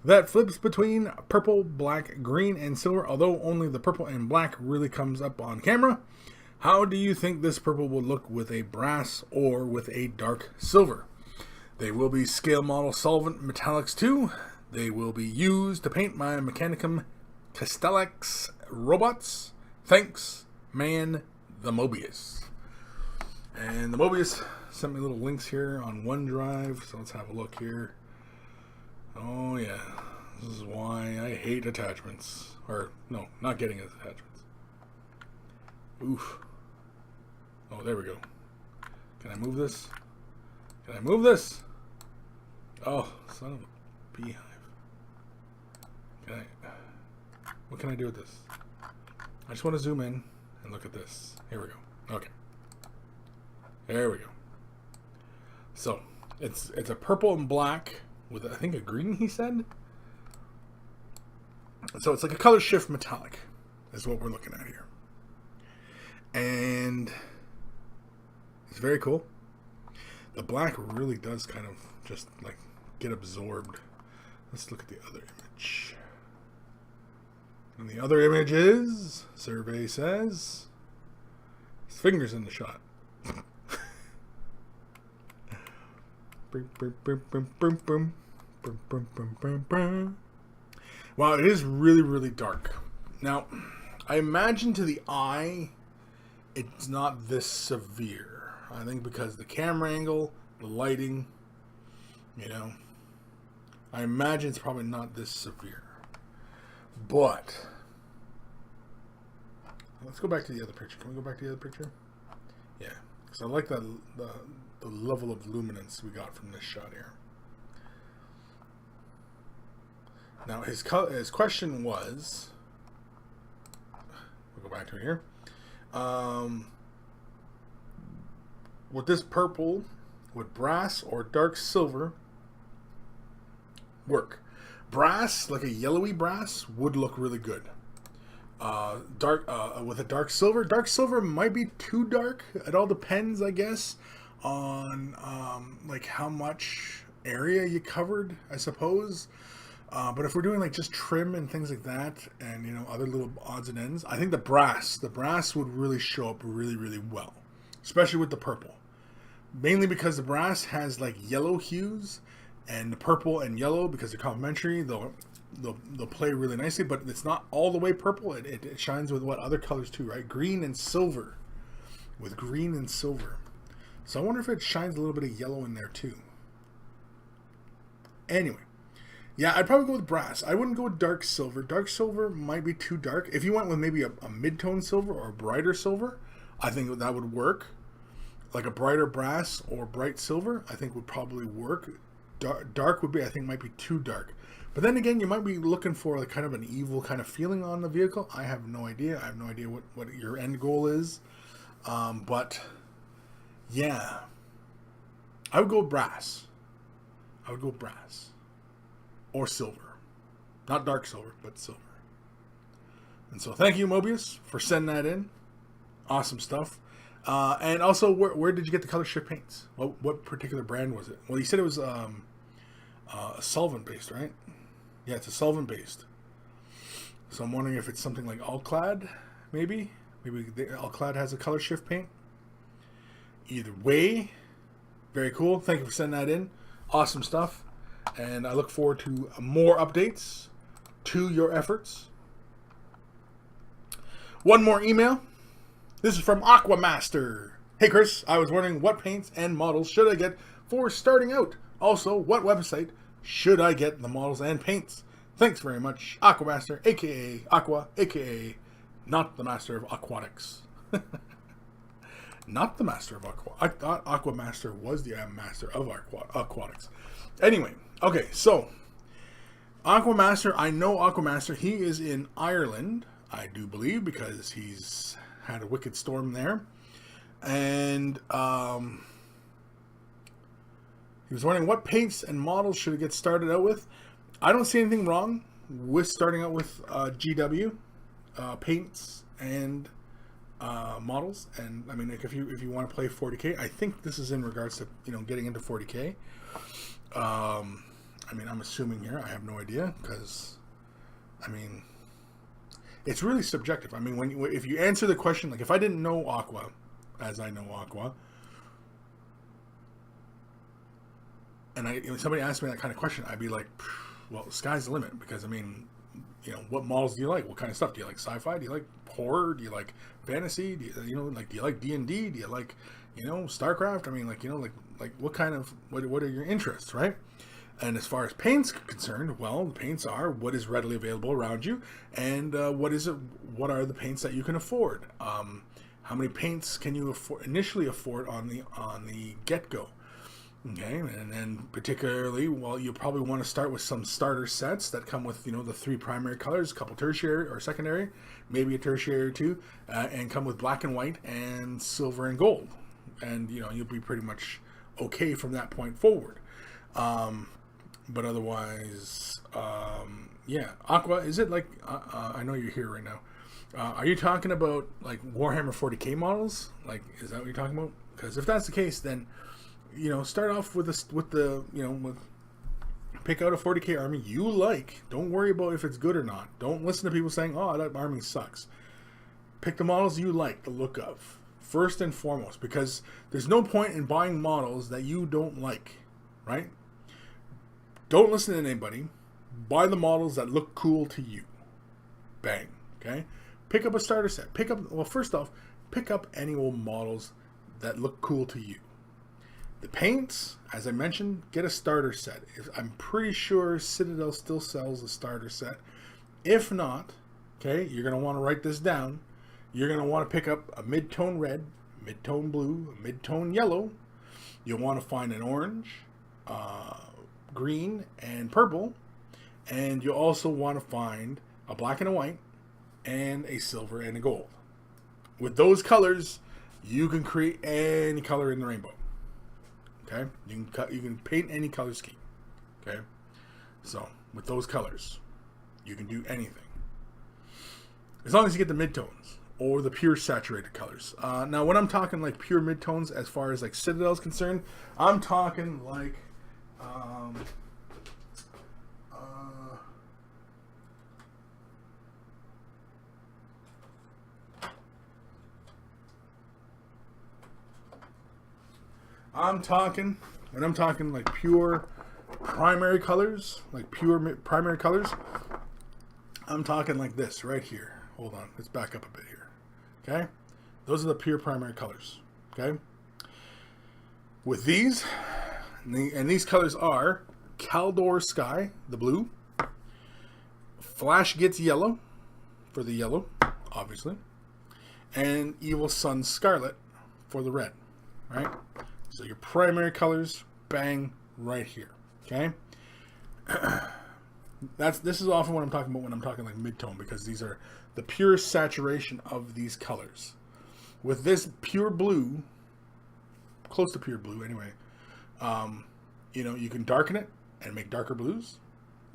that flips between purple, black, green, and silver, although only the purple and black really comes up on camera. How do you think this purple will look with a brass or with a dark silver? They will be scale model solvent metallics too. They will be used to paint my Mechanicum Castellax robots. Thanks, man, the Mobius. And the Mobius sent me little links here on OneDrive, so let's have a look here. Oh yeah, this is why I hate attachments. Or, no, not getting attachments. Oof. Oh, there we go. Can I move this? Can I move this? Oh, son of a beehive. What can I do with this? I just want to zoom in and look at this. Here we go. Okay. There we go. So, it's a purple and black with, I think, a green, he said? So it's like a color shift metallic is what we're looking at here. And it's very cool. The black really does kind of just like get absorbed. Let's look at the other image. And the other image is, survey says, his finger's in the shot. Wow, it is really, really dark. Now, I imagine to the eye, it's not this severe. I think because the camera angle, the lighting, you know, I imagine it's probably not this severe. But let's go back to the other picture. Can we go back to the other picture? Yeah, because I like the level of luminance we got from this shot here. Now his question was, we'll go back to it here. With this purple, would brass or dark silver work? Brass, like a yellowy brass, would look really good. With a dark silver. Dark silver might be too dark. It all depends, I guess, on like how much area you covered, I suppose. But if we're doing like just trim and things like that, and you know, other little odds and ends, I think the brass would really show up really, really well, especially with the purple. Mainly because the brass has like yellow hues, and the purple and yellow, because they're complementary, they'll play really nicely. But it's not all the way purple. It shines with what other colors too, right? Green and silver. With green and silver. So I wonder if it shines a little bit of yellow in there too. Anyway. Yeah, I'd probably go with brass. I wouldn't go with dark silver. Dark silver might be too dark. If you went with maybe a mid-tone silver or a brighter silver, I think that would work. Like a brighter brass or bright silver, I think would probably work. Dark would be, I think, might be too dark. But then again, you might be looking for like kind of an evil kind of feeling on the vehicle. I have no idea. I have no idea what your end goal is. But yeah, I would go brass. I would go brass or silver, not dark silver, but silver. And so thank you, Mobius, for sending that in. Awesome stuff. And also, where did you get the color shift paints? What particular brand was it? Well, you said it was solvent based, right? Yeah, it's a solvent based. So I'm wondering if it's something like Alclad, maybe. Maybe Alclad has a color shift paint. Either way, very cool. Thank you for sending that in. Awesome stuff. And I look forward to more updates to your efforts. One more email. This is from Aquamaster. Hey Kris, I was wondering what paints and models should I get for starting out? Also, what website should I get the models and paints? Thanks very much, Aquamaster, aka Aqua, aka not the master of aquatics. Not the master of aqua. I thought Aquamaster was the master of aquatics. Anyway, okay, so Aquamaster, I know Aquamaster. He is in Ireland, I do believe, because he's had a wicked storm there. And he was wondering what paints and models should I get started out with. I don't see anything wrong with starting out with GW paints and models. And I mean, like if you want to play 40K, I think this is in regards to, you know, getting into 40K. I mean, I'm assuming here. I have no idea because, I mean, it's really subjective. I mean, if you answer the question, like if I didn't know Aqua, as I know Aqua, and somebody asked me that kind of question, I'd be like, well, the sky's the limit, because I mean, you know, what models do you like? What kind of stuff do you like? Sci-fi? Do you like horror? Do you like fantasy? Do you like D&D? Do you like, you know, StarCraft? I mean, like, you know, like what kind of what are your interests, right? And as far as paints concerned, well, the paints are what is readily available around you, and what are the paints that you can afford? How many paints can you initially afford on the get-go? Okay, and then particularly, well, you'll probably want to start with some starter sets that come with, you know, the 3 primary colors, a couple tertiary or secondary, maybe a tertiary or 2, and come with black and white and silver and gold. And, you know, you'll be pretty much okay from that point forward. But otherwise, yeah, Aqua, is it like, I know you're here right now. Are you talking about like Warhammer 40K models? Like, is that what you're talking about? Because if that's the case, then, you know, start off with pick out a 40K army you like. Don't worry about if it's good or not. Don't listen to people saying, oh, that army sucks. Pick the models you like the look of, first and foremost, because there's no point in buying models that you don't like. right? Don't listen to anybody. Buy the models that look cool to you. Bang. Okay? Pick up a starter set. First off, pick up any old models that look cool to you. The paints, as I mentioned, get a starter set. I'm pretty sure Citadel still sells a starter set. If not, okay, you're going to want to write this down. You're going to want to pick up a mid-tone red, mid-tone blue, a mid-tone yellow. You'll want to find an orange, green, and purple. And you'll also want to find a black and a white, and a silver and a gold. With those colors, you can create any color in the rainbow. Okay? You can paint any color scheme. Okay? So, with those colors, you can do anything. As long as you get the midtones or the pure saturated colors. Now, when I'm talking like pure midtones, as far as like Citadel is concerned, I'm talking like when I'm talking like pure primary colors, primary colors, I'm talking like this right here. Hold on, let's back up a bit here. Okay? Those are the pure primary colors. Okay? With these, and these colors are Kaldor Sky, the blue, Flash Gets Yellow, for the yellow, obviously, and Evil Sun Scarlet for the red. Right? So your primary colors, bang, right here. Okay? This is often what I'm talking about when I'm talking like mid-tone, because these are the pure saturation of these colors. With this pure blue, close to pure blue anyway, you can darken it and make darker blues.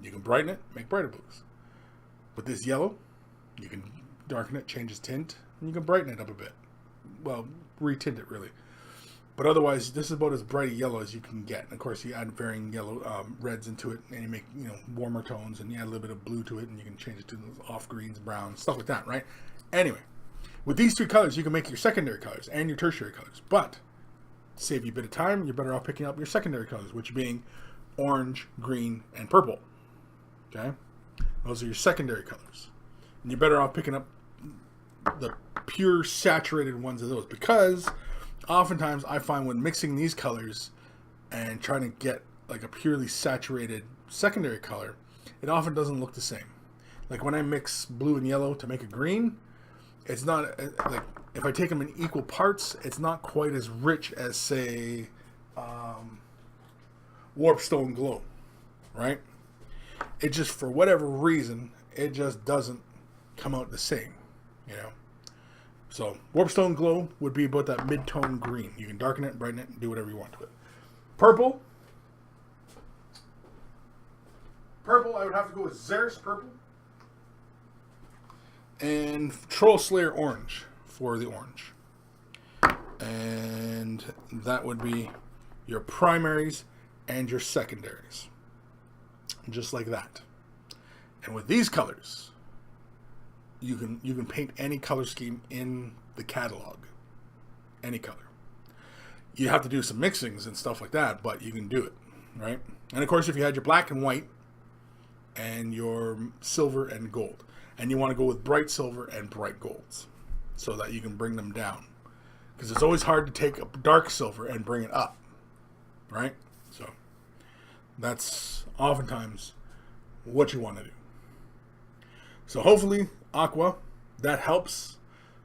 You can brighten it, make brighter blues. With this yellow, you can darken it, change its tint, and you can brighten it up a bit. Well, retint it really. But otherwise, this is about as bright a yellow as you can get. And of course, you add varying yellow reds into it, and you make warmer tones, and you add a little bit of blue to it, and you can change it to off greens, browns, stuff like that, right? Anyway, with these three colors, you can make your secondary colors and your tertiary colors. But to save you a bit of time, you're better off picking up your secondary colors, which being orange, green, and purple. Okay, those are your secondary colors, and you're better off picking up the pure saturated ones of those, because oftentimes I find when mixing these colors and trying to get like a purely saturated secondary color, it often doesn't look the same. Like when I mix blue and yellow to make a green, it's not like, if I take them in equal parts, it's not quite as rich as, say, Warpstone Glow, right? It just, for whatever reason, it just doesn't come out the same, So, Warpstone Glow would be about that mid-tone green. You can darken it, brighten it, and do whatever you want to it. Purple, I would have to go with Xeris Purple. And Troll Slayer Orange for the orange. And that would be your primaries and your secondaries. Just like that. And with these colors, you can paint any color scheme in the catalog. Any color. You have to do some mixings and stuff like that, but you can do it, right? And of course, if you had your black and white and your silver and gold, and you want to go with bright silver and bright golds so that you can bring them down, because it's always hard to take a dark silver and bring it up, right? So that's oftentimes what you want to do. So hopefully, Aqua, that helps.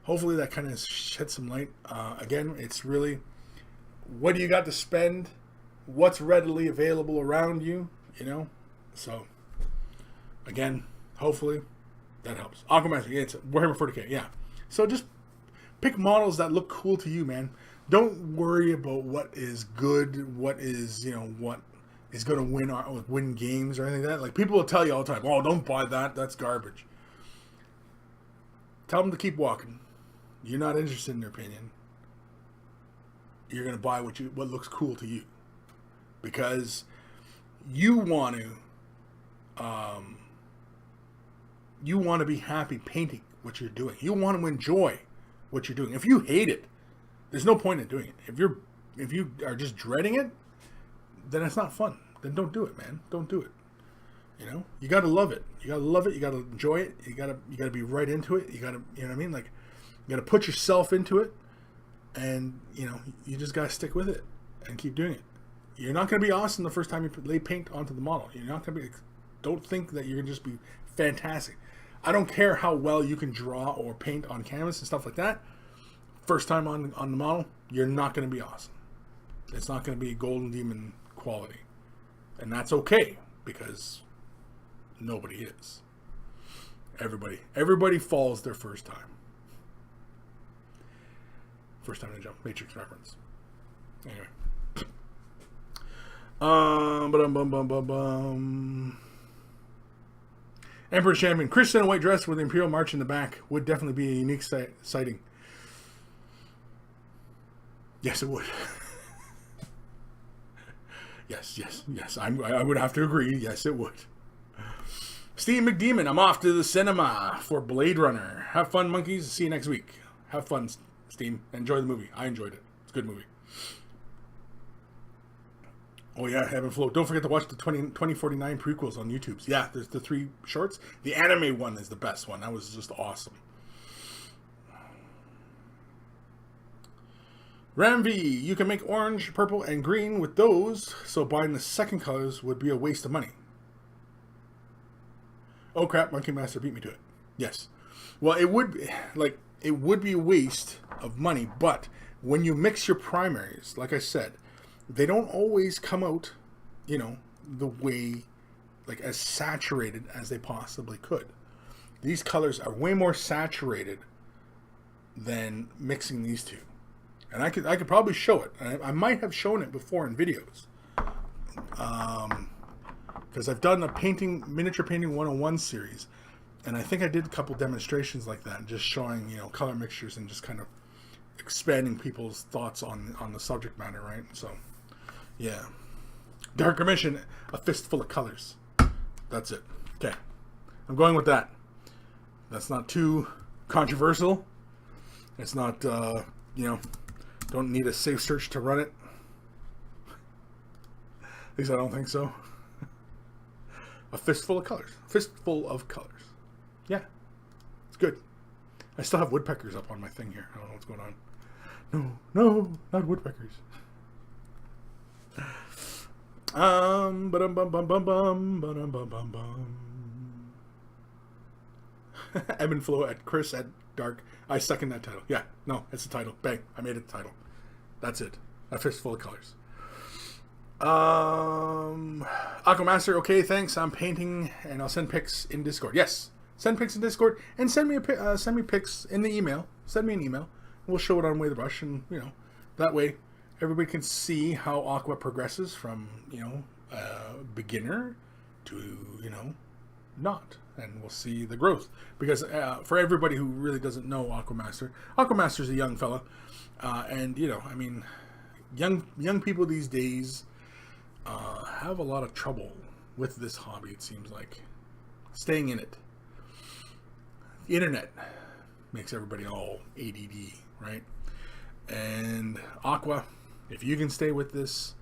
Hopefully that kind of sheds some light. Again, it's really, what do you got to spend? What's readily available around you? So again, hopefully that helps. Aquamaster, yeah, it's Warhammer 40K, yeah. So just pick models that look cool to you, man. Don't worry about what is good, what is, what is going to win games or anything like that. Like, people will tell you all the time, oh, don't buy that, that's garbage. Tell them to keep walking. You're not interested in their opinion. You're going to buy what looks cool to you, because you want to be happy painting what you're doing. You want to enjoy what you're doing. If you hate it, there's no point in doing it. If you are just dreading it, then it's not fun. Then don't do it, man. Don't do it. You know, you gotta love it. You gotta love it. You gotta enjoy it. You gotta be right into it. You gotta, you know what I mean? Like, you gotta put yourself into it, and you know, you just gotta stick with it and keep doing it. You're not gonna be awesome the first time you lay paint onto the model. You're not gonna be. Don't think that you're gonna just be fantastic. I don't care how well you can draw or paint on canvas and stuff like that. First time on the model, you're not gonna be awesome. It's not gonna be Golden Demon quality, and that's okay because nobody is. Everybody falls their first time. First time to jump. Matrix reference. Anyway. Emperor Champion. Kris in a white dress with the Imperial March in the back would definitely be a unique sighting. Yes, it would. Yes. I would have to agree. Yes, it would. Steve McDemon, I'm off to the cinema for Blade Runner. Have fun, monkeys. See you next week. Have fun, Steve. Enjoy the movie. I enjoyed it. It's a good movie. Oh, yeah, Heaven Flow. Don't forget to watch the 2049 prequels on YouTube. Yeah, there's the 3 shorts. The anime one is the best one. That was just awesome. Ramv, you can make orange, purple, and green with those, so buying the second colors would be a waste of money. Oh crap, Monkey Master beat me to it. Yes. Well, it would be a waste of money, but when you mix your primaries, like I said, they don't always come out, you know, the way, like, as saturated as they possibly could. These colors are way more saturated than mixing these two. And I could probably show it. I might have shown it before in videos. Because I've done a miniature painting 101 series. And I think I did a couple demonstrations like that, just showing, you know, color mixtures and just kind of expanding people's thoughts on the subject matter, right? So, yeah. Darker Mission, a fistful of colors. That's it. Okay. I'm going with that. That's not too controversial. It's not, you know, don't need a safe search to run it. At least I don't think so. A fistful of colors. Fistful of colors. Yeah. It's good. I still have woodpeckers up on my thing here. I don't know what's going on. No, not woodpeckers. Ebb and Flow at Kris at Dark. I second that title. Yeah, no, it's the title. Bang, I made it the title. That's it. A fistful of colors. Aquamaster, okay, thanks. I'm painting and I'll send pics in Discord. Yes, send pics in Discord and send me pics in the email. Send me an email. We'll show it on Way the Brush, and you know, that way everybody can see how Aqua progresses from, you know, beginner to, you know, not, and we'll see the growth. Because for everybody who really doesn't know Aquamaster's a young fella, and you know, I mean, young people these days have a lot of trouble with this hobby. It seems like staying in it. The internet makes everybody all ADD, right? And Aqua, if you can stay with this,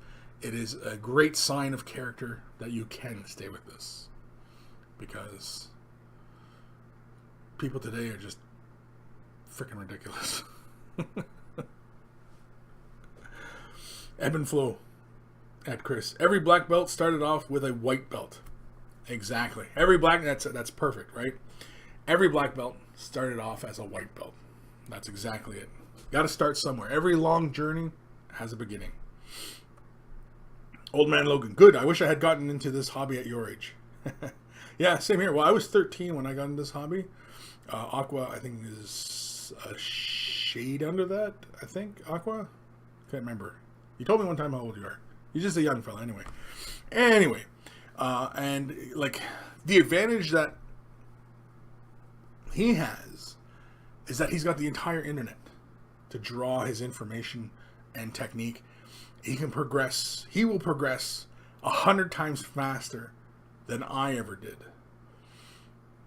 it is a great sign of character that you can stay with this, because people today are just freaking ridiculous. Ebb and Flow at Kris. Every black belt started off with a white belt. Exactly. Every black, that's perfect, right? Every black belt started off as a white belt. That's exactly it. Got to start somewhere. Every long journey has a beginning. Old Man Logan. Good. I wish I had gotten into this hobby at your age. Yeah, same here. Well, I was 13 when I got into this hobby. Aqua, I think, is a shade under that, I think. Aqua? Can't remember. You told me one time how old you are. You're just a young fella, anyway. And, like, the advantage that he has is that he's got the entire internet to draw his information and technique. He can progress. He will progress 100 times faster than I ever did.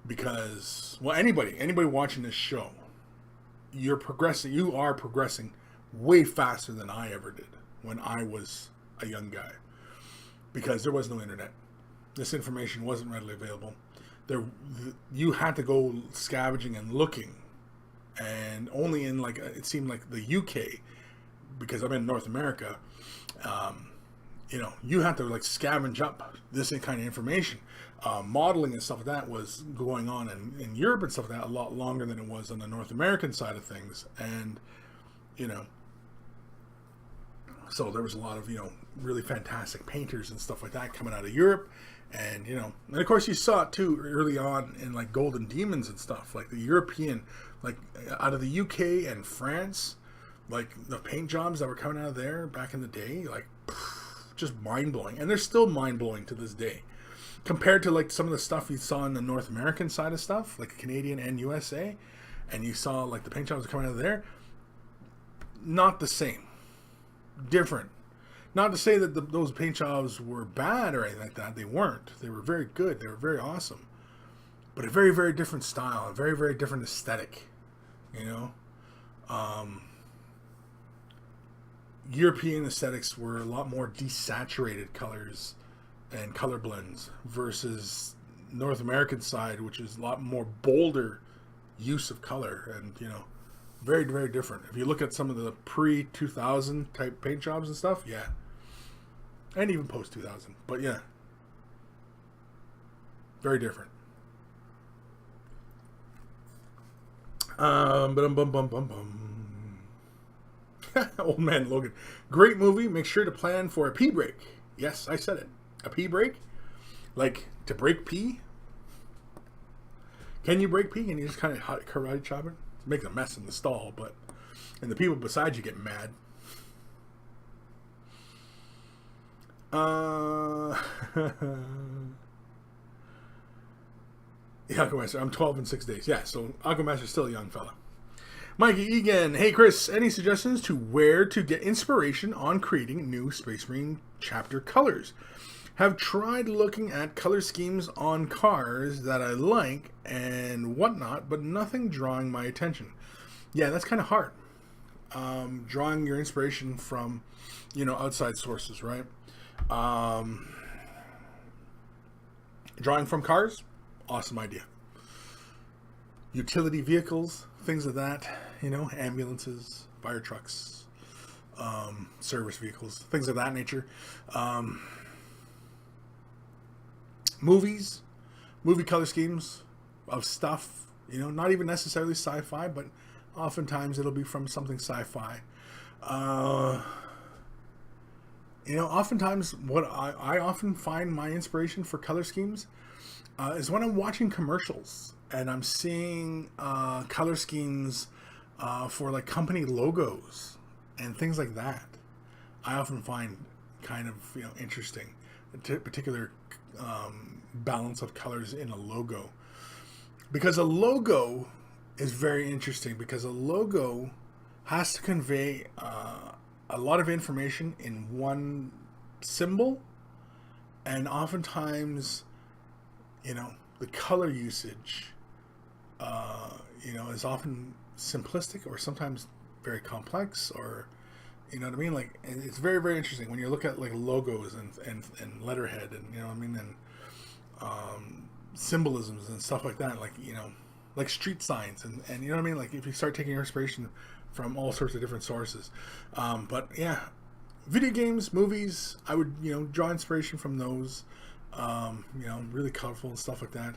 Because, well, anybody watching this show, you are progressing way faster than I ever did when I was a young guy. because there was no internet. This information wasn't readily available. You had to go scavenging and looking, and only in like it seemed like the UK, because I'm in North America. You had to like scavenge up this kind of information. Modeling and stuff like that was going on in Europe and stuff like that a lot longer than it was on the North American side of things, and so there was a lot of really fantastic painters and stuff like that coming out of Europe. And and of course you saw it too early on in like Golden Demons and stuff, like the European, like out of the UK and France, like the paint jobs that were coming out of there back in the day, like just mind-blowing. And they're still mind-blowing to this day compared to like some of the stuff you saw in the North American side of stuff, like Canadian and USA, and you saw like the paint jobs coming out of there. Not the same, different. Not to say that those paint jobs were bad or anything like that. They weren't. They were very good. They were very awesome. But a very, very different style. A very, very different aesthetic. European aesthetics were a lot more desaturated colors and color blends versus North American side, which is a lot more bolder use of color. And, very, very different. If you look at some of the pre-2000 type paint jobs and stuff, yeah. And even post-2000. But yeah. Very different. Old Man Logan. Great movie. Make sure to plan for a pee break. Yes, I said it. A pee break? Like, to break pee? Can you break pee? Can you just kind of karate chop it? Make a mess in the stall, and the people beside you get mad. Aquamaster, I'm 12 in 6 days. Yeah, so Aquamaster's still a young fella. Mikey Egan, hey Chris, any suggestions to where to get inspiration on creating new Space Marine chapter colors? Have tried looking at color schemes on cars that I like and whatnot, but nothing drawing my attention. Yeah, that's kind of hard. Drawing your inspiration from, outside sources, right? Drawing from cars, awesome idea. Utility vehicles, things of that, ambulances, fire trucks, service vehicles, things of that nature. Movies, movie color schemes of stuff, not even necessarily sci-fi, but oftentimes it'll be from something sci-fi. Oftentimes what I often find my inspiration for color schemes is when I'm watching commercials and I'm seeing color schemes for like company logos and things like that. I often find kind of interesting, particular balance of colors in a logo, because a logo is very interesting, because a logo has to convey a lot of information in one symbol, and oftentimes the color usage is often simplistic or sometimes very complex, or what I mean, like it's very, very interesting when you look at like logos and letterhead and and symbolisms and stuff like that, like street signs and like if you start taking inspiration from all sorts of different sources. But yeah, video games, movies, I would draw inspiration from those, really colorful and stuff like that.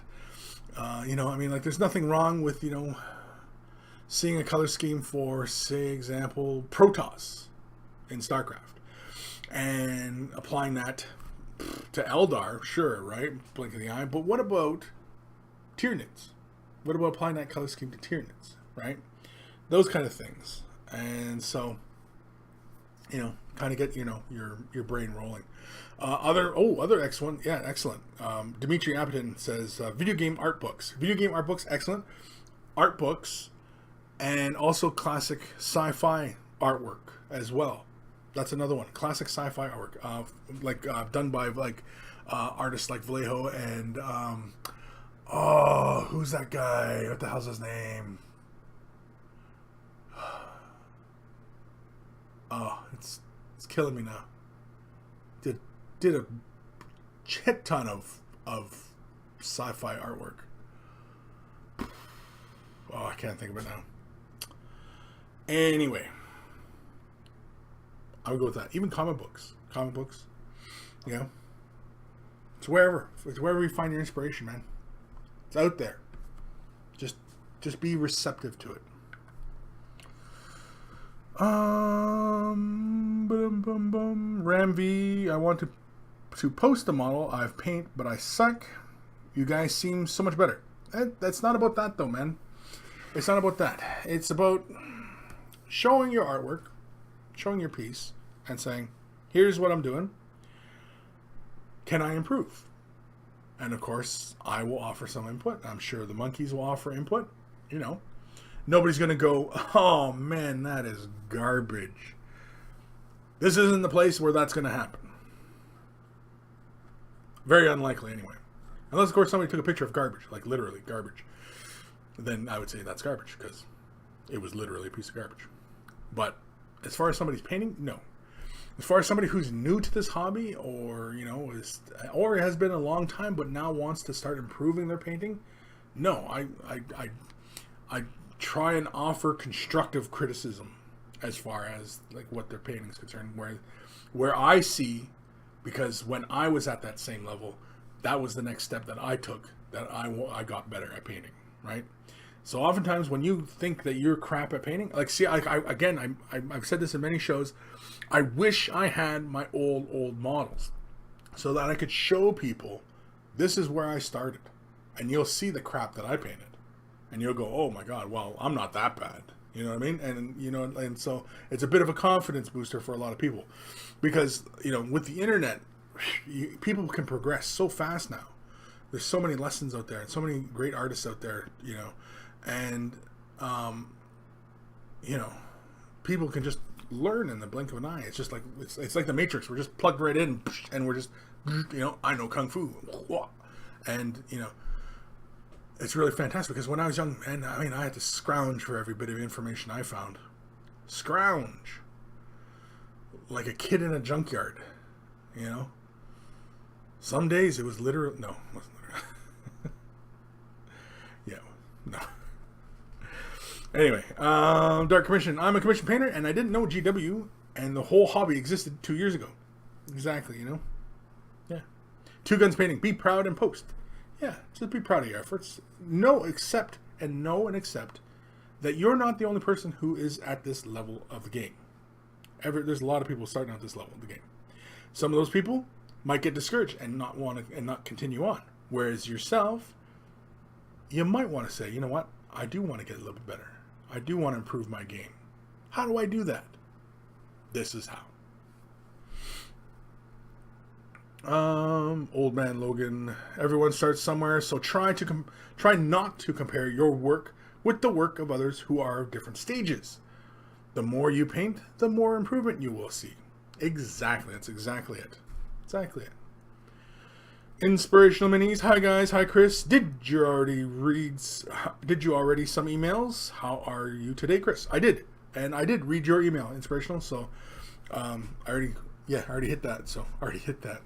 Like there's nothing wrong with seeing a color scheme for, say, example, Protoss in StarCraft, and applying that to Eldar, sure, right? Blink of the eye. But what about Tyranids? What about applying that color scheme to Tyranids, right? Those kind of things. And so, kind of get, your brain rolling. Other excellent. Yeah, excellent. Dimitri Apitin says, video game art books. Video game art books, excellent. Art books, and also classic sci-fi artwork as well. That's another one. Classic sci-fi artwork, done by artists like Vallejo and who's that guy? What the hell's his name? Oh, it's killing me now. Did a shit ton of sci-fi artwork. Oh, I can't think of it now. Anyway, I would go with that. Even comic books, you know, it's wherever you find your inspiration, man. It's out there. Just be receptive to it. Ram V, I want to post a model I've paint, but I suck. You guys seem so much better. That's not about that though, man. It's not about that. It's about showing your artwork, showing your piece, and saying, here's what I'm doing. Can I improve? And of course, I will offer some input. I'm sure the monkeys will offer input. You know, nobody's going to go, oh man, that is garbage. This isn't the place where that's going to happen. Very unlikely anyway. Unless, of course, somebody took a picture of garbage, like literally garbage. Then I would say that's garbage because it was literally a piece of garbage. But as far as somebody's painting, no. As far as somebody who's new to this hobby or, you know, or has been a long time but now wants to start improving their painting, no. I try and offer constructive criticism as far as like what their painting is concerned. Where I see, because when I was at that same level, that was the next step that I took, that I got better at painting, right? So oftentimes when you think that you're crap at painting, like, see, I've said this in many shows, I wish I had my old models so that I could show people this is where I started, and you'll see the crap that I painted, and you'll go, oh my God, well, I'm not that bad. You know what I mean? And, you know, and so it's a bit of a confidence booster for a lot of people because, you know, with the internet, people can progress so fast now. There's so many lessons out there and so many great artists out there, you know, and, you know, people can just learn in the blink of an eye. It's just like, it's like the Matrix. We're just plugged right in and we're just, you know, I know Kung Fu. And, you know, it's really fantastic because when I was young, man, I mean, I had to scrounge for every bit of information I found. Scrounge. Like a kid in a junkyard, you know? Some days it was literally, no, it wasn't literally. Yeah, no. Anyway, Dark Commission. I'm a commission painter and I didn't know GW and the whole hobby existed 2 years ago. Exactly, you know? Yeah. Two Guns Painting. Be proud and post. Yeah, just be proud of your efforts. Know and accept that you're not the only person who is at this level of the game. There's a lot of people starting at this level of the game. Some of those people might get discouraged and not continue on. Whereas yourself, you might want to say, you know what? I do want to get a little bit better. I do want to improve my game. How do I do that? This is how. Old Man Logan. Everyone starts somewhere, so try not to compare your work with the work of others who are of different stages. The more you paint, the more improvement you will see. Exactly. That's exactly it. Exactly it. Inspirational Minis. Hi guys. Hi Kris. Did you already some emails? How are you today, Kris? I did. And I did read your email, Inspirational. So I already hit that. So I already hit that.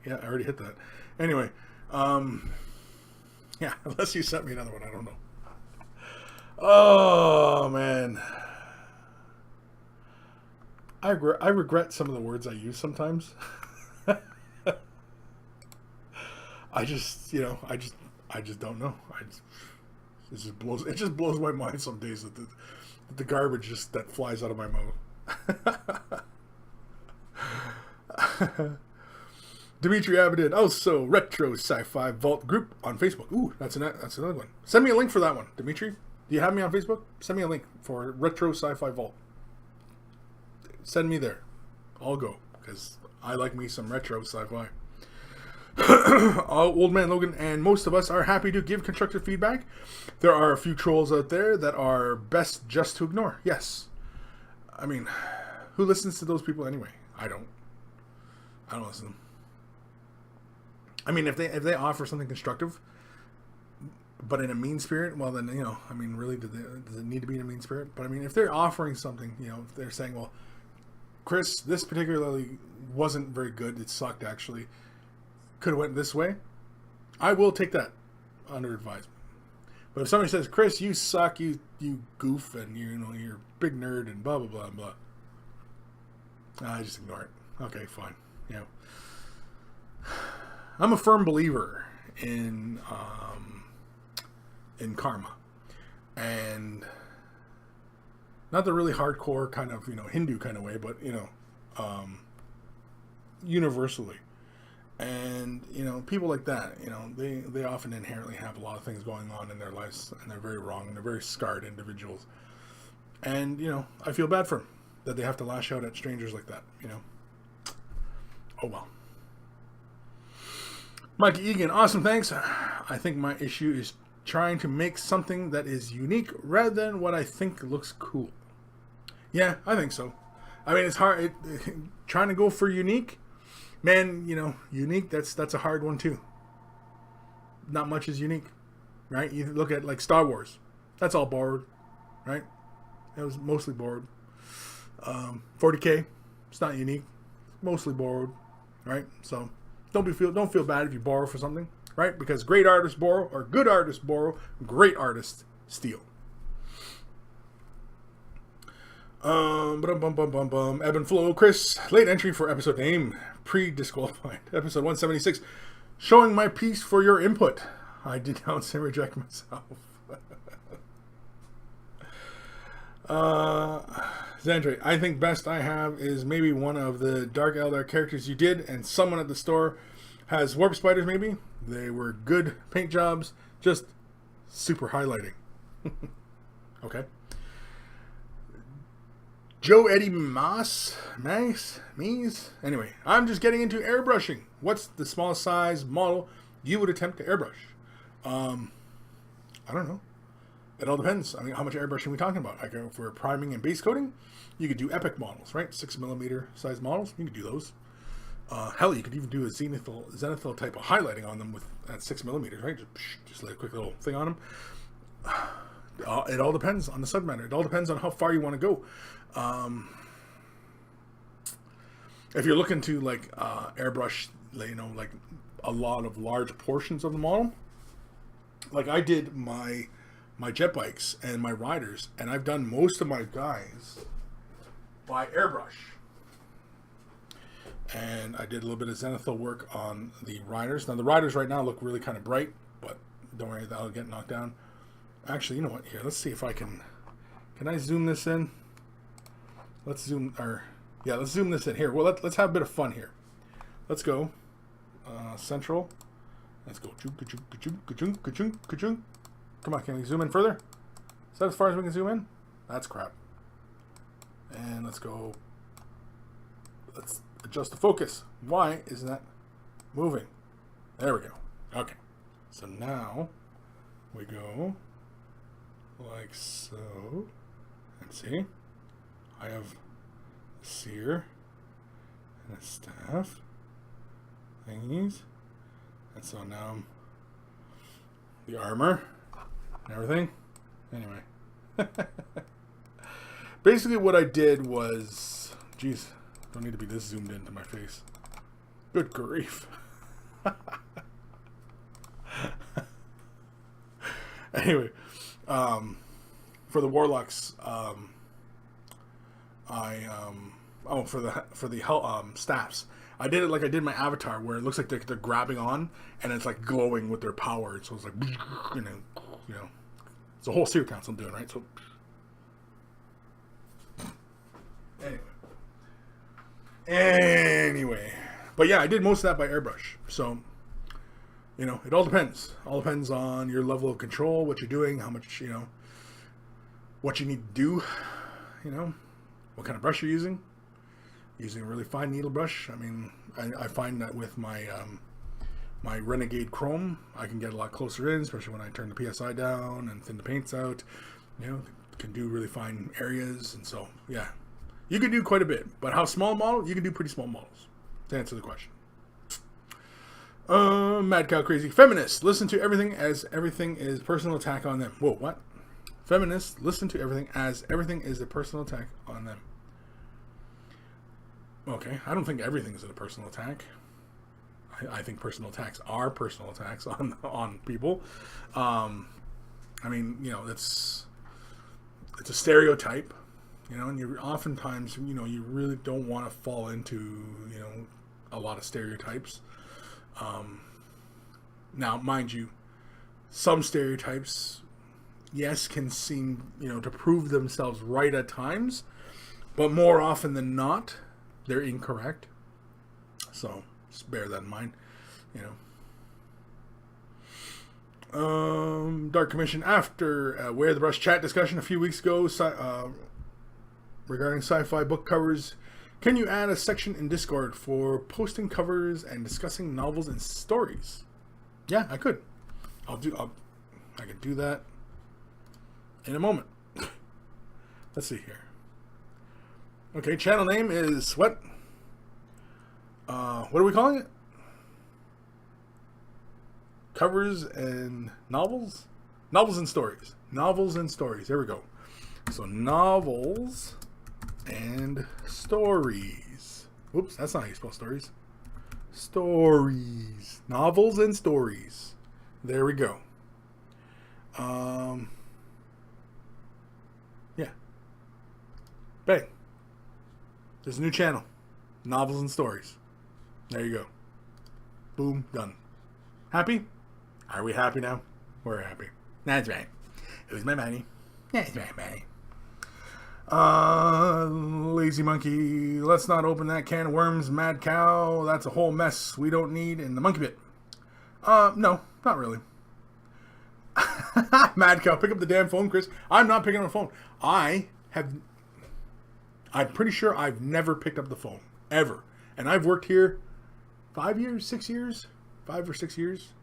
Yeah, I already hit that. Anyway, yeah, unless you sent me another one, I don't know. Oh, man. I regret some of the words I use sometimes. I just don't know. It just blows my mind some days that the garbage that flies out of my mouth. Dimitri Abedin, also Retro Sci-Fi Vault group on Facebook. Ooh, that's another one. Send me a link for that one, Dimitri. Do you have me on Facebook? Send me a link for Retro Sci-Fi Vault. Send me there. I'll go, because I like me some retro sci-fi. Old Man Logan and most of us are happy to give constructive feedback. There are a few trolls out there that are best just to ignore. Yes. I mean, who listens to those people anyway? I don't listen to them. I mean, if they offer something constructive, but in a mean spirit, well then, you know, I mean, really, does it need to be in a mean spirit? But I mean, if they're offering something, you know, if they're saying, well, Kris, this particularly wasn't very good, it sucked actually, could have went this way, I will take that under advisement. But if somebody says, Kris, you suck, you goof, and you're a big nerd, and blah, blah, blah, blah, I just ignore it. Okay, fine. I'm a firm believer in karma. And not the really hardcore kind of, Hindu kind of way, but, universally. And, people like that, they often inherently have a lot of things going on in their lives, and they're very wrong, and they're very scarred individuals. And, I feel bad for them that they have to lash out at strangers like that, Oh, well. Mike Egan, awesome, thanks. I think my issue is trying to make something that is unique rather than what I think looks cool. Yeah, I think so. I mean, it's hard. Trying to go for unique, man, unique, that's a hard one too. Not much is unique, right? You look at like Star Wars. That's all borrowed, right? It was mostly borrowed. 40K, it's not unique. Mostly borrowed, right? So don't feel bad if you borrow for something, right? Because great artists borrow, or good artists borrow, great artists steal. Ebb and flow. Kris, late entry for episode name, pre-disqualified. Episode 176, showing my piece for your input. I denounce and reject myself. Zandre, I think best I have is maybe one of the Dark Eldar characters you did, and someone at the store has warp spiders maybe. They were good paint jobs, just super highlighting. Okay. Joe Eddie Mees? Anyway, I'm just getting into airbrushing. What's the smallest size model you would attempt to airbrush? I don't know. It all depends. I mean, how much airbrushing are we talking about? Like for priming and base coating, you could do epic models, right? 6mm size models. You could do those. Hell, you could even do a zenithal type of highlighting on them at 6mm, right? Just like a quick little thing on them. It all depends on the subject matter. It all depends on how far you want to go. If you're looking to like airbrush, like a lot of large portions of the model, like I did my jet bikes and my riders, and I've done most of my guys by airbrush. And I did a little bit of zenithal work on the riders. Now the riders right now look really kind of bright, but don't worry, that'll get knocked down. Actually, you know what? Here, let's see if I can I zoom this in? Let's zoom this in here. Well, let's have a bit of fun here. Let's go central. Let's go. Come on, can we zoom in further? Is that as far as we can zoom in? That's crap. And let's go. Let's adjust the focus. Why isn't that moving? There we go. Okay. So now we go like so. And see, I have a seer and a staff thingies. And so now the armor and everything. Anyway. Basically what I did was, geez, don't need to be this zoomed into my face. Good grief. Anyway, for the warlocks, for the staffs, I did it like I did my avatar, where it looks like they're grabbing on, and it's like glowing with their power. So it's like, it's a whole seer council I'm doing, right? So anyway, but yeah, I did most of that by airbrush. So it all depends. All depends on your level of control, what you're doing, how much what you need to do. What kind of brush you're using. Using a really fine needle brush. I mean, I find that with my my Renegade Chrome, I can get a lot closer in, especially when I turn the PSI down and thin the paints out. Can do really fine areas, and so yeah, you can do quite a bit. But how small model? You can do pretty small models. To answer the question. Mad Cow Crazy. Feminists listen to everything as everything is personal attack on them. Whoa, what? Feminists listen to everything as everything is a personal attack on them. Okay, I don't think everything is a personal attack. I I think personal attacks are personal attacks on people. I mean, you know, it's a stereotype, you know, and you oftentimes, you know, you really don't want to fall into, you know, a lot of stereotypes. Now, mind you, some stereotypes, yes, can seem, you know, to prove themselves right at times, but more often than not, they're incorrect. So just bear that in mind, you know. Dark Commission, after Where the Brush chat discussion a few weeks ago regarding sci-fi book covers, can you add a section in Discord for posting covers and discussing novels and stories? Yeah, I could. I could do that in a moment. Let's see here. Okay, channel name is what? What are we calling it? Covers and novels? Novels and stories. Novels and stories. There we go. So novels and stories. Oops, that's not how you spell stories. Stories. Novels and stories. There we go. Yeah. Bang. There's a new channel. Novels and stories. There you go. Boom. Done. Happy? Are we happy now? We're happy. That's right. Who's my money? That's my money. Lazy monkey. Let's not open that can of worms, mad cow. That's a whole mess we don't need in the monkey pit. No, not really. Mad cow, pick up the damn phone, Chris. I'm not picking up the phone. I'm pretty sure I've never picked up the phone. Ever. And I've worked here 5 years, 6 years, 5 or 6 years,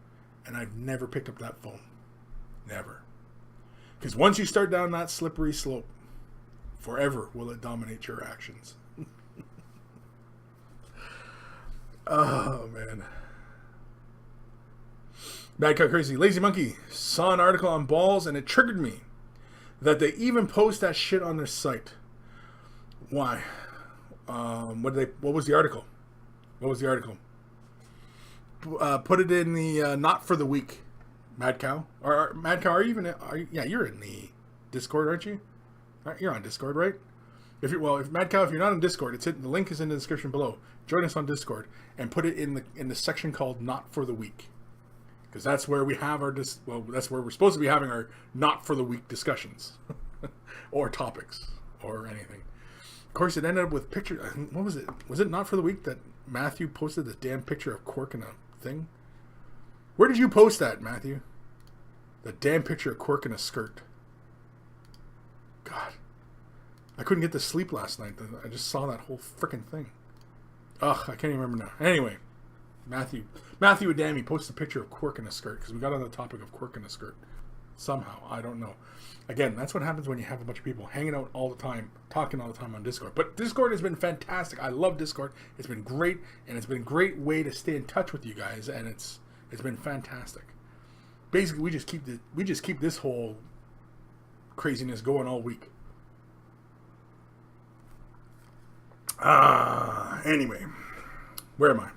and I've never picked up that phone. Never. Because once you start down that slippery slope, forever will it dominate your actions. Oh, man. Bad Cut Crazy. Lazy Monkey. Saw an article on balls, and it triggered me that they even post that shit on their site. Why? What was the article? What was the article? Put it in the not for the week. Mad Cow, or Mad Cow, yeah, you're in the Discord, aren't you? You're on Discord, right? If Mad Cow, if you're not on Discord, the link is in the description below. Join us on Discord and put it in the section called Not for the Week, because that's where we have that's where we're supposed to be having our Not for the Week discussions, or topics, or anything. Of course, it ended up with picture. What was it? Was it Not for the Week that Matthew posted the damn picture of Quark in a thing? Where did you post that, Matthew? The damn picture of Quark in a skirt. God. I couldn't get to sleep last night. I just saw that whole freaking thing. Ugh, I can't even remember now. Anyway, Matthew Adami posted a picture of Quark in a skirt, because we got on the topic of Quark in a skirt. Somehow. I don't know. Again, that's what happens when you have a bunch of people hanging out all the time, talking all the time on Discord. But Discord has been fantastic. I love Discord. It's been great, and it's been a great way to stay in touch with you guys, and it's been fantastic. Basically, we just keep this whole craziness going all week. Anyway, where am I?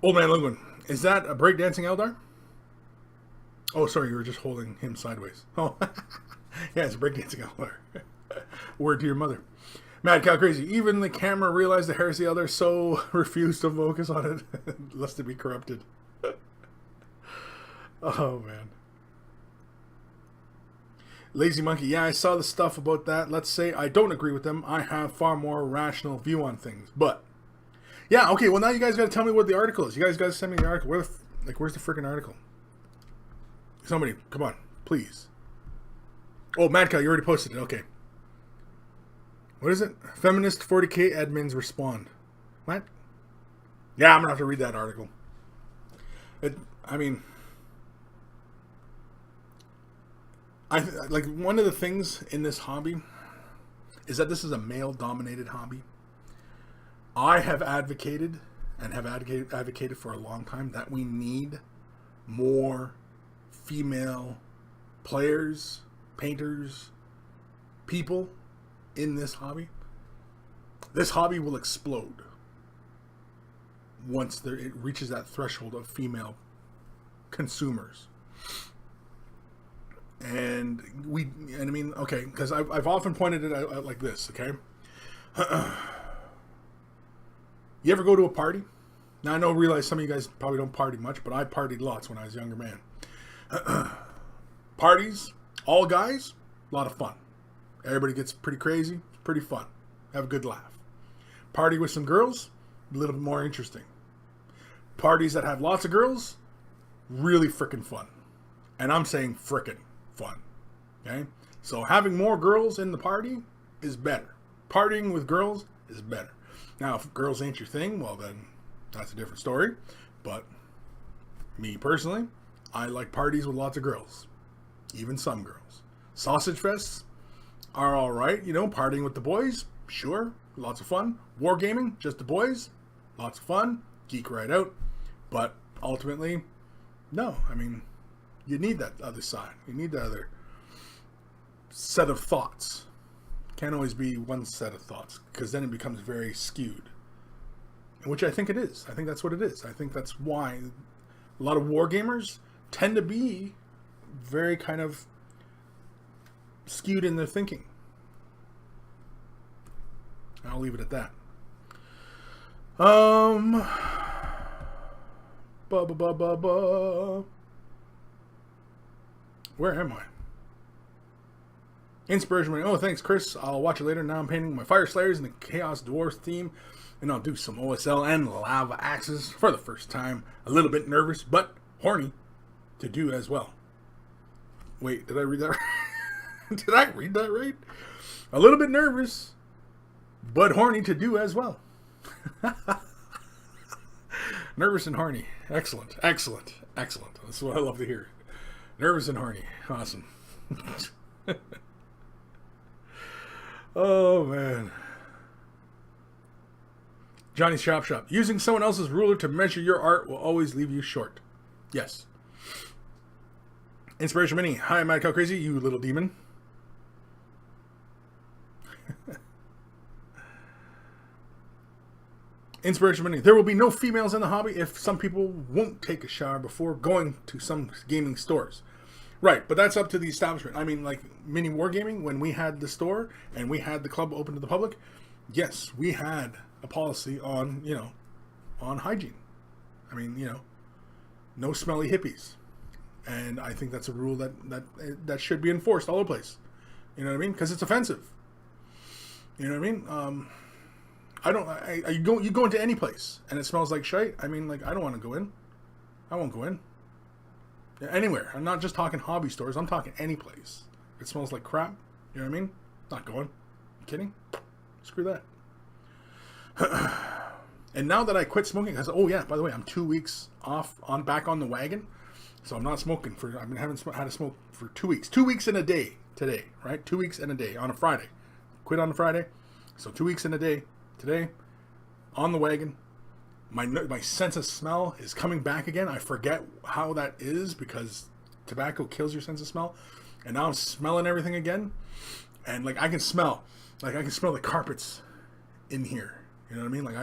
Old Man Linguin. Is that a breakdancing Eldar? Oh, sorry, you were just holding him sideways. Oh, yeah, it's a breakdancing Eldar. Word to your mother. Mad Cow Crazy. Even the camera realized the heresy Eldar, so refused to focus on it, lest it be corrupted. Oh, man. Lazy Monkey. Yeah, I saw the stuff about that. Let's say I don't agree with them. I have far more rational view on things. But, yeah, okay, well, now you guys got to tell me what the article is. You guys got to send me the article. Where's the freaking article? Somebody, come on, please. Oh, Mad Cow, you already posted it. Okay. What is it? Feminist 40K admins respond. What? Yeah, I'm going to have to read that article. One of the things in this hobby is that this is a male-dominated hobby. I have advocated for a long time that we need more female players, painters, people in this hobby. This hobby will explode. once it reaches that threshold of female consumers. And I mean, okay, because I've often pointed it out like this, okay? You ever go to a party? Now, I realize some of you guys probably don't party much, but I partied lots when I was a younger man. Parties, all guys, a lot of fun. Everybody gets pretty crazy, it's pretty fun. Have a good laugh. Party with some girls, a little bit more interesting. Parties that have lots of girls, really frickin' fun. And I'm saying frickin' fun. Okay? So having more girls in the party is better. Partying with girls is better. Now, if girls ain't your thing, well then, that's a different story. But me personally, I like parties with lots of girls. Even some girls. Sausage fests are alright, partying with the boys, sure, lots of fun. Wargaming, just the boys, lots of fun, geek right out. But ultimately, no, I mean, you need that other side. You need the other set of thoughts. Can't always be one set of thoughts, because then it becomes very skewed. Which I think it is. I think that's what it is. I think that's why a lot of wargamers tend to be very kind of skewed in their thinking. I'll leave it at that. Where am I? Inspiration. Oh, thanks, Kris. I'll watch it later. Now I'm painting my Fire Slayers in the Chaos Dwarf theme. And I'll do some OSL and Lava Axes for the first time. A little bit nervous, but horny to do as well. Wait, did I read that right? Did I read that right? A little bit nervous, but horny to do as well. Nervous and horny. Excellent, excellent, excellent. That's what I love to hear. Nervous and horny. Awesome. Oh, man. Johnny's Shop. Using someone else's ruler to measure your art will always leave you short. Yes. Inspiration Mini. Hi, Mad Cow Crazy, you little demon. Inspiration Mini. There will be no females in the hobby if some people won't take a shower before going to some gaming stores. Right, but that's up to the establishment. I mean, like Mini Wargaming, when we had the store and we had the club open to the public, yes, we had a policy on, on hygiene. I mean, no smelly hippies. And I think that's a rule that should be enforced all over the place. You know what I mean? Because it's offensive. You know what I mean? You go into any place and it smells like shite. I mean, like, I don't want to go in. I won't go in. Anywhere. I'm not just talking hobby stores. I'm talking any place. It smells like crap. You know what I mean? Not going. You kidding? Screw that. And now that I quit smoking, because by the way, I'm 2 weeks off back on the wagon, so I'm not smoking I've been had to smoke for 2 weeks. 2 weeks in a day today, right? 2 weeks in a day on a Friday. Quit on a Friday, so 2 weeks in a day today on the wagon. My sense of smell is coming back again. I forget how that is because tobacco kills your sense of smell, and now I'm smelling everything again, and like I can smell the carpets in here. You know what I mean? Like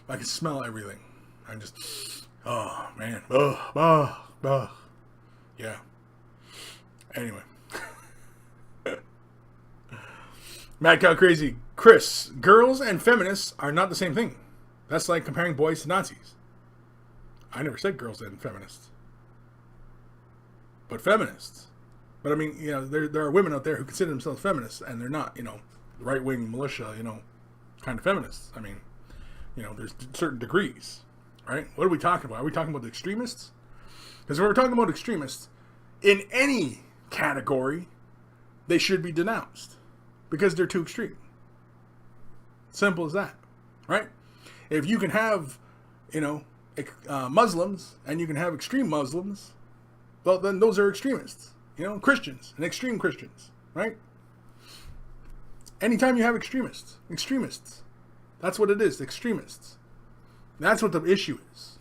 I can smell everything. I'm just, oh man, yeah. Anyway, Mad Cow Crazy, Kris. Girls and feminists are not the same thing. That's like comparing boys to Nazis. I never said girls and feminists, but feminists. But I mean, there are women out there who consider themselves feminists, and they're not, right-wing militia, kind of feminists. I mean, there's certain degrees, right? What are we talking about? Are we talking about the extremists? Because when we're talking about extremists, in any category, they should be denounced because they're too extreme. Simple as that, right? If you can have, Muslims and you can have extreme Muslims, well, then those are extremists. Christians and extreme Christians, right? Anytime you have extremists, that's what it is, extremists. That's what the issue is.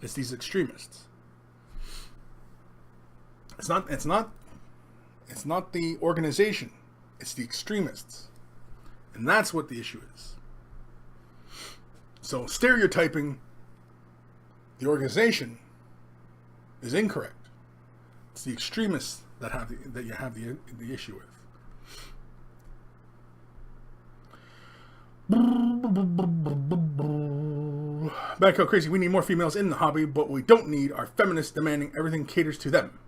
It's these extremists. It's not the organization. It's the extremists. And that's what the issue is. So stereotyping The organization is incorrect. It's the extremists that you have the issue with. Back out crazy. We need more females in the hobby, but we don't need our feminists demanding everything caters to them.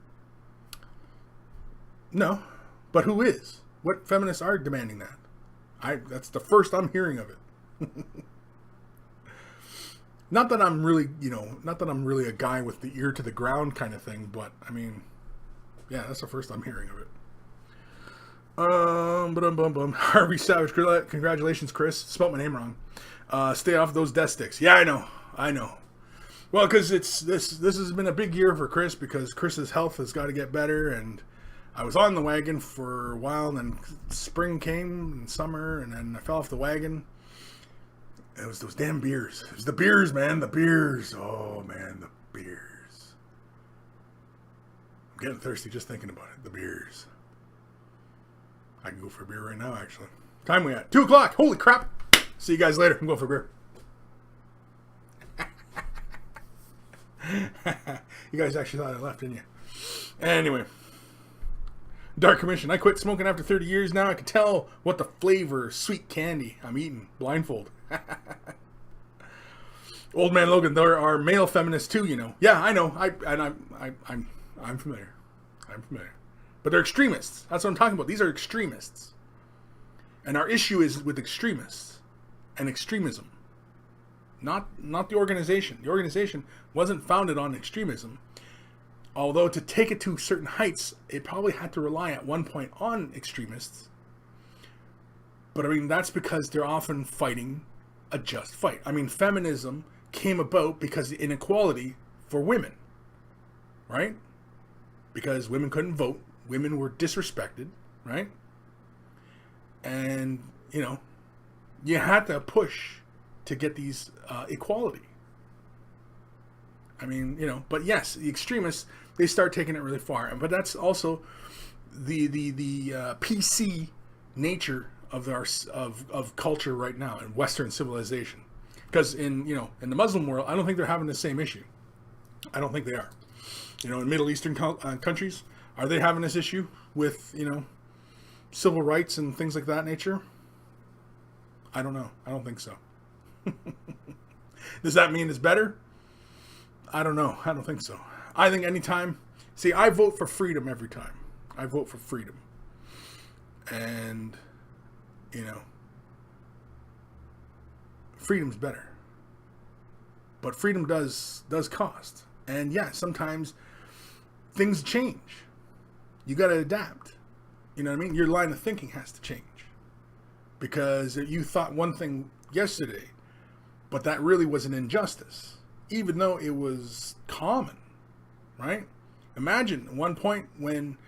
No, but who is? What feminists are demanding that? That's the first I'm hearing of it. Not that I'm really, not that I'm really a guy with the ear to the ground kind of thing, but I mean, yeah, that's the first I'm hearing of it. Harvey Savage, congratulations, Kris. Spelled my name wrong. Stay off those death sticks. Yeah, I know. Well, because this has been a big year for Kris, because Kris's health has got to get better, and I was on the wagon for a while, and then spring came and summer, and then I fell off the wagon. It was those damn beers. It was the beers, man. The beers. Oh, man, the beers. I'm getting thirsty just thinking about it. The beers. I can go for a beer right now, actually. Time we at? 2 o'clock. Holy crap. See you guys later. I'm going for a beer. You guys actually thought I left, didn't you? Anyway. Dark Commission. I quit smoking after 30 years now. I can tell what the flavor sweet candy I'm eating. Blindfold. Old Man Logan, there are male feminists too, Yeah, I know. I'm familiar. But they're extremists. That's what I'm talking about. These are extremists. And our issue is with extremists and extremism. Not the organization. The organization wasn't founded on extremism. Although to take it to certain heights, it probably had to rely at one point on extremists. But I mean, that's because they're often fighting a just fight. I mean, feminism came about because of inequality for women, right? Because women couldn't vote, women were disrespected, right? And, you had to push to get these equality. I mean, but yes, the extremists, they start taking it really far. But that's also the PC nature of culture right now in Western civilization. Because in the Muslim world, I don't think they're having the same issue. I don't think they are. In Middle Eastern countries, are they having this issue with civil rights and things like that nature? I don't know. I don't think so. Does that mean it's better? I don't know. I don't think so. I think anytime. See, I vote for freedom every time. I vote for freedom. And freedom's better. But freedom does cost. And yeah, sometimes things change. You got to adapt. You know what I mean? Your line of thinking has to change. Because you thought one thing yesterday, but that really was an injustice. Even though it was common, right? Imagine at one point when,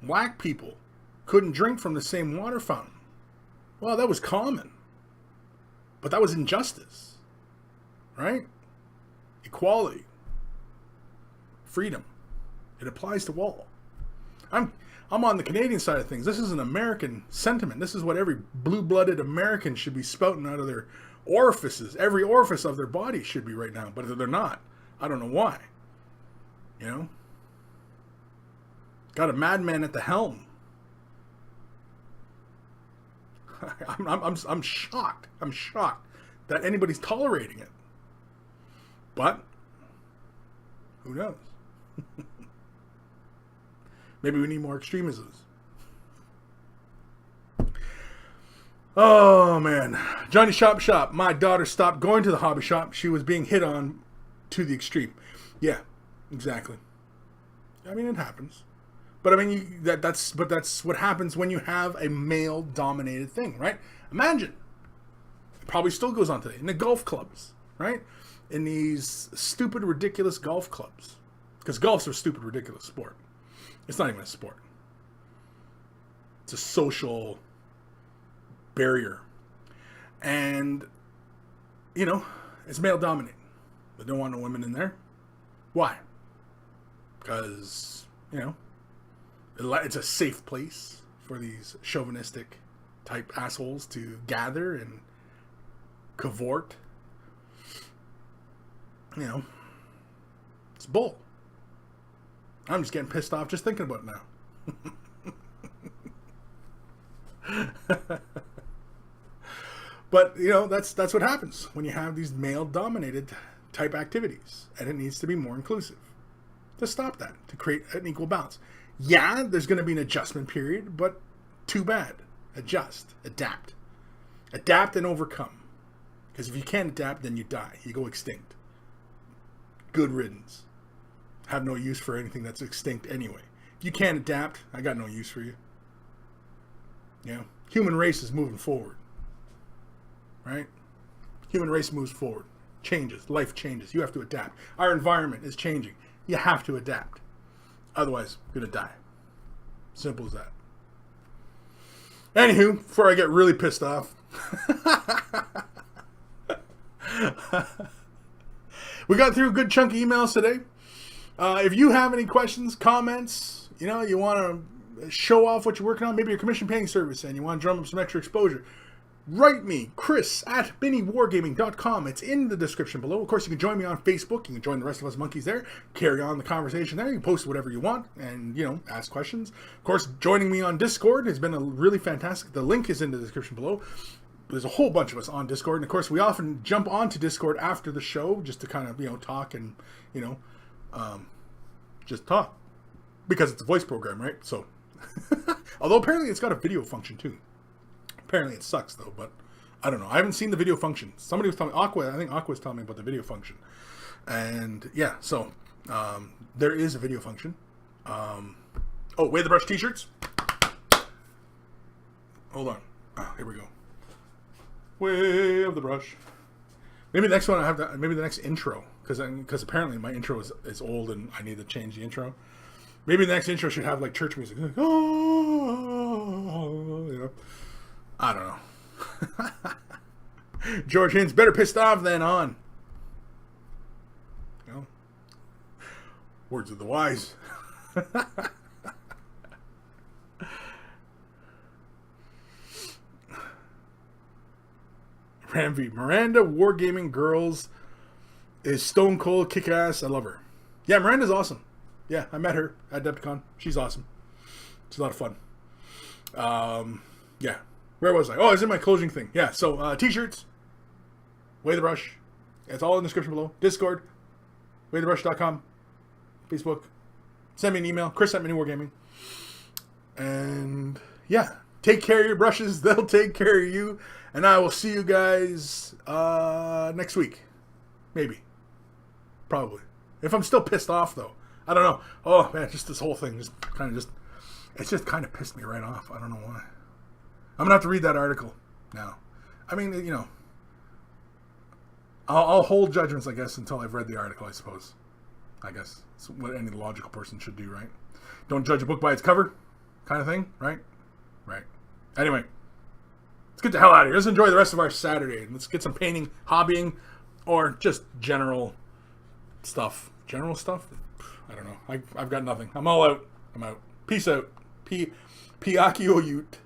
black people couldn't drink from the same water fountain. Well, that was common. But that was injustice, right? Equality. Freedom. It applies to all. I'm on the Canadian side of things. This is an American sentiment. This is what every blue-blooded American should be spouting out of their orifices. Every orifice of their body should be right now, but they're not. I don't know why. Got a madman at the helm. I'm shocked. I'm shocked that anybody's tolerating it. But who knows? Maybe we need more extremisms. Oh, man. Johnny Shop. My daughter stopped going to the hobby shop. She was being hit on to the extreme. Yeah, exactly. I mean, it happens. But I mean, that's what happens when you have a male-dominated thing, right? Imagine. It probably still goes on today. In the golf clubs, right? In these stupid, ridiculous golf clubs. Because golf's a stupid, ridiculous sport. It's not even a sport. It's a social barrier. And, it's male-dominated. They don't want no women in there. Why? Because, it's a safe place for these chauvinistic type assholes to gather and cavort. It's bull. I'm just getting pissed off just thinking about it now. But, you know, that's what happens when you have these male-dominated type activities. And it needs to be more inclusive to stop that, to create an equal balance. Yeah, there's going to be an adjustment period, but too bad. Adjust. Adapt. Adapt and overcome. Because if you can't adapt, then you die. You go extinct. Good riddance. Have no use for anything that's extinct anyway. If you can't adapt, I got no use for you. You know, human race is moving forward. Right? Human race moves forward. Changes. Life changes. You have to adapt. Our environment is changing. You have to adapt. Otherwise, you're going to die. Simple as that. Anywho, before I get really pissed off. We got through a good chunk of emails today. If you have any questions, comments, you know, you want to show off what you're working on, maybe your commission paying service, and you want to drum up some extra exposure, write me, Kris at miniwargaming.com. It's in the description below. Of course, you can join me on Facebook. You can join the rest of us monkeys there. Carry on the conversation there. You can post whatever you want and, you know, ask questions. Of course, joining me on Discord has been a really fantastic. The link is in the description below. There's a whole bunch of us on Discord. And, of course, we often jump onto Discord after the show just to kind of, you know, talk and, you know, just talk. Because it's a voice program, right? So, although apparently it's got a video function, too. Apparently it sucks, though, but I don't know. I haven't seen the video function. Somebody was telling me, I think Aqua was telling me about the video function. And, yeah, so, there is a video function. Oh, Way the Brush t-shirts. Hold on. Here we go. Way of the Brush. Maybe the next one I have to, maybe the next intro, because apparently my intro is old and I need to change the intro. Maybe the next intro should have, like, church music. Like, oh, you know. I don't know. George Hintz, better pissed off than on. You know? Words of the wise. Ramvi, Miranda Wargaming Girls is stone cold kick-ass. I love her. Yeah, Miranda's awesome. Yeah, I met her at Adepticon. She's awesome. It's a lot of fun. Yeah. Where was I? Oh, it's in my closing thing. Yeah, so t-shirts, Way the Brush. It's all in the description below. Discord, waythebrush.com, Facebook. Send me an email, Kris at miniwargaming. And yeah, take care of your brushes. They'll take care of you. And I will see you guys next week. Maybe. Probably. If I'm still pissed off, though. I don't know. Oh, man, just this whole thing it's just kind of pissed me right off. I don't know why. I'm going to have to read that article now. I mean, you know, I'll hold judgments, I guess, until I've read the article, I suppose. I guess. It's what any logical person should do, right? Don't judge a book by its cover kind of thing, right? Right. Anyway, let's get the hell out of here. Let's enjoy the rest of our Saturday. Let's get some painting, hobbying, or just general stuff. General stuff? I don't know. I've got nothing. I'm all out. I'm out. Peace out. Piakio Ute.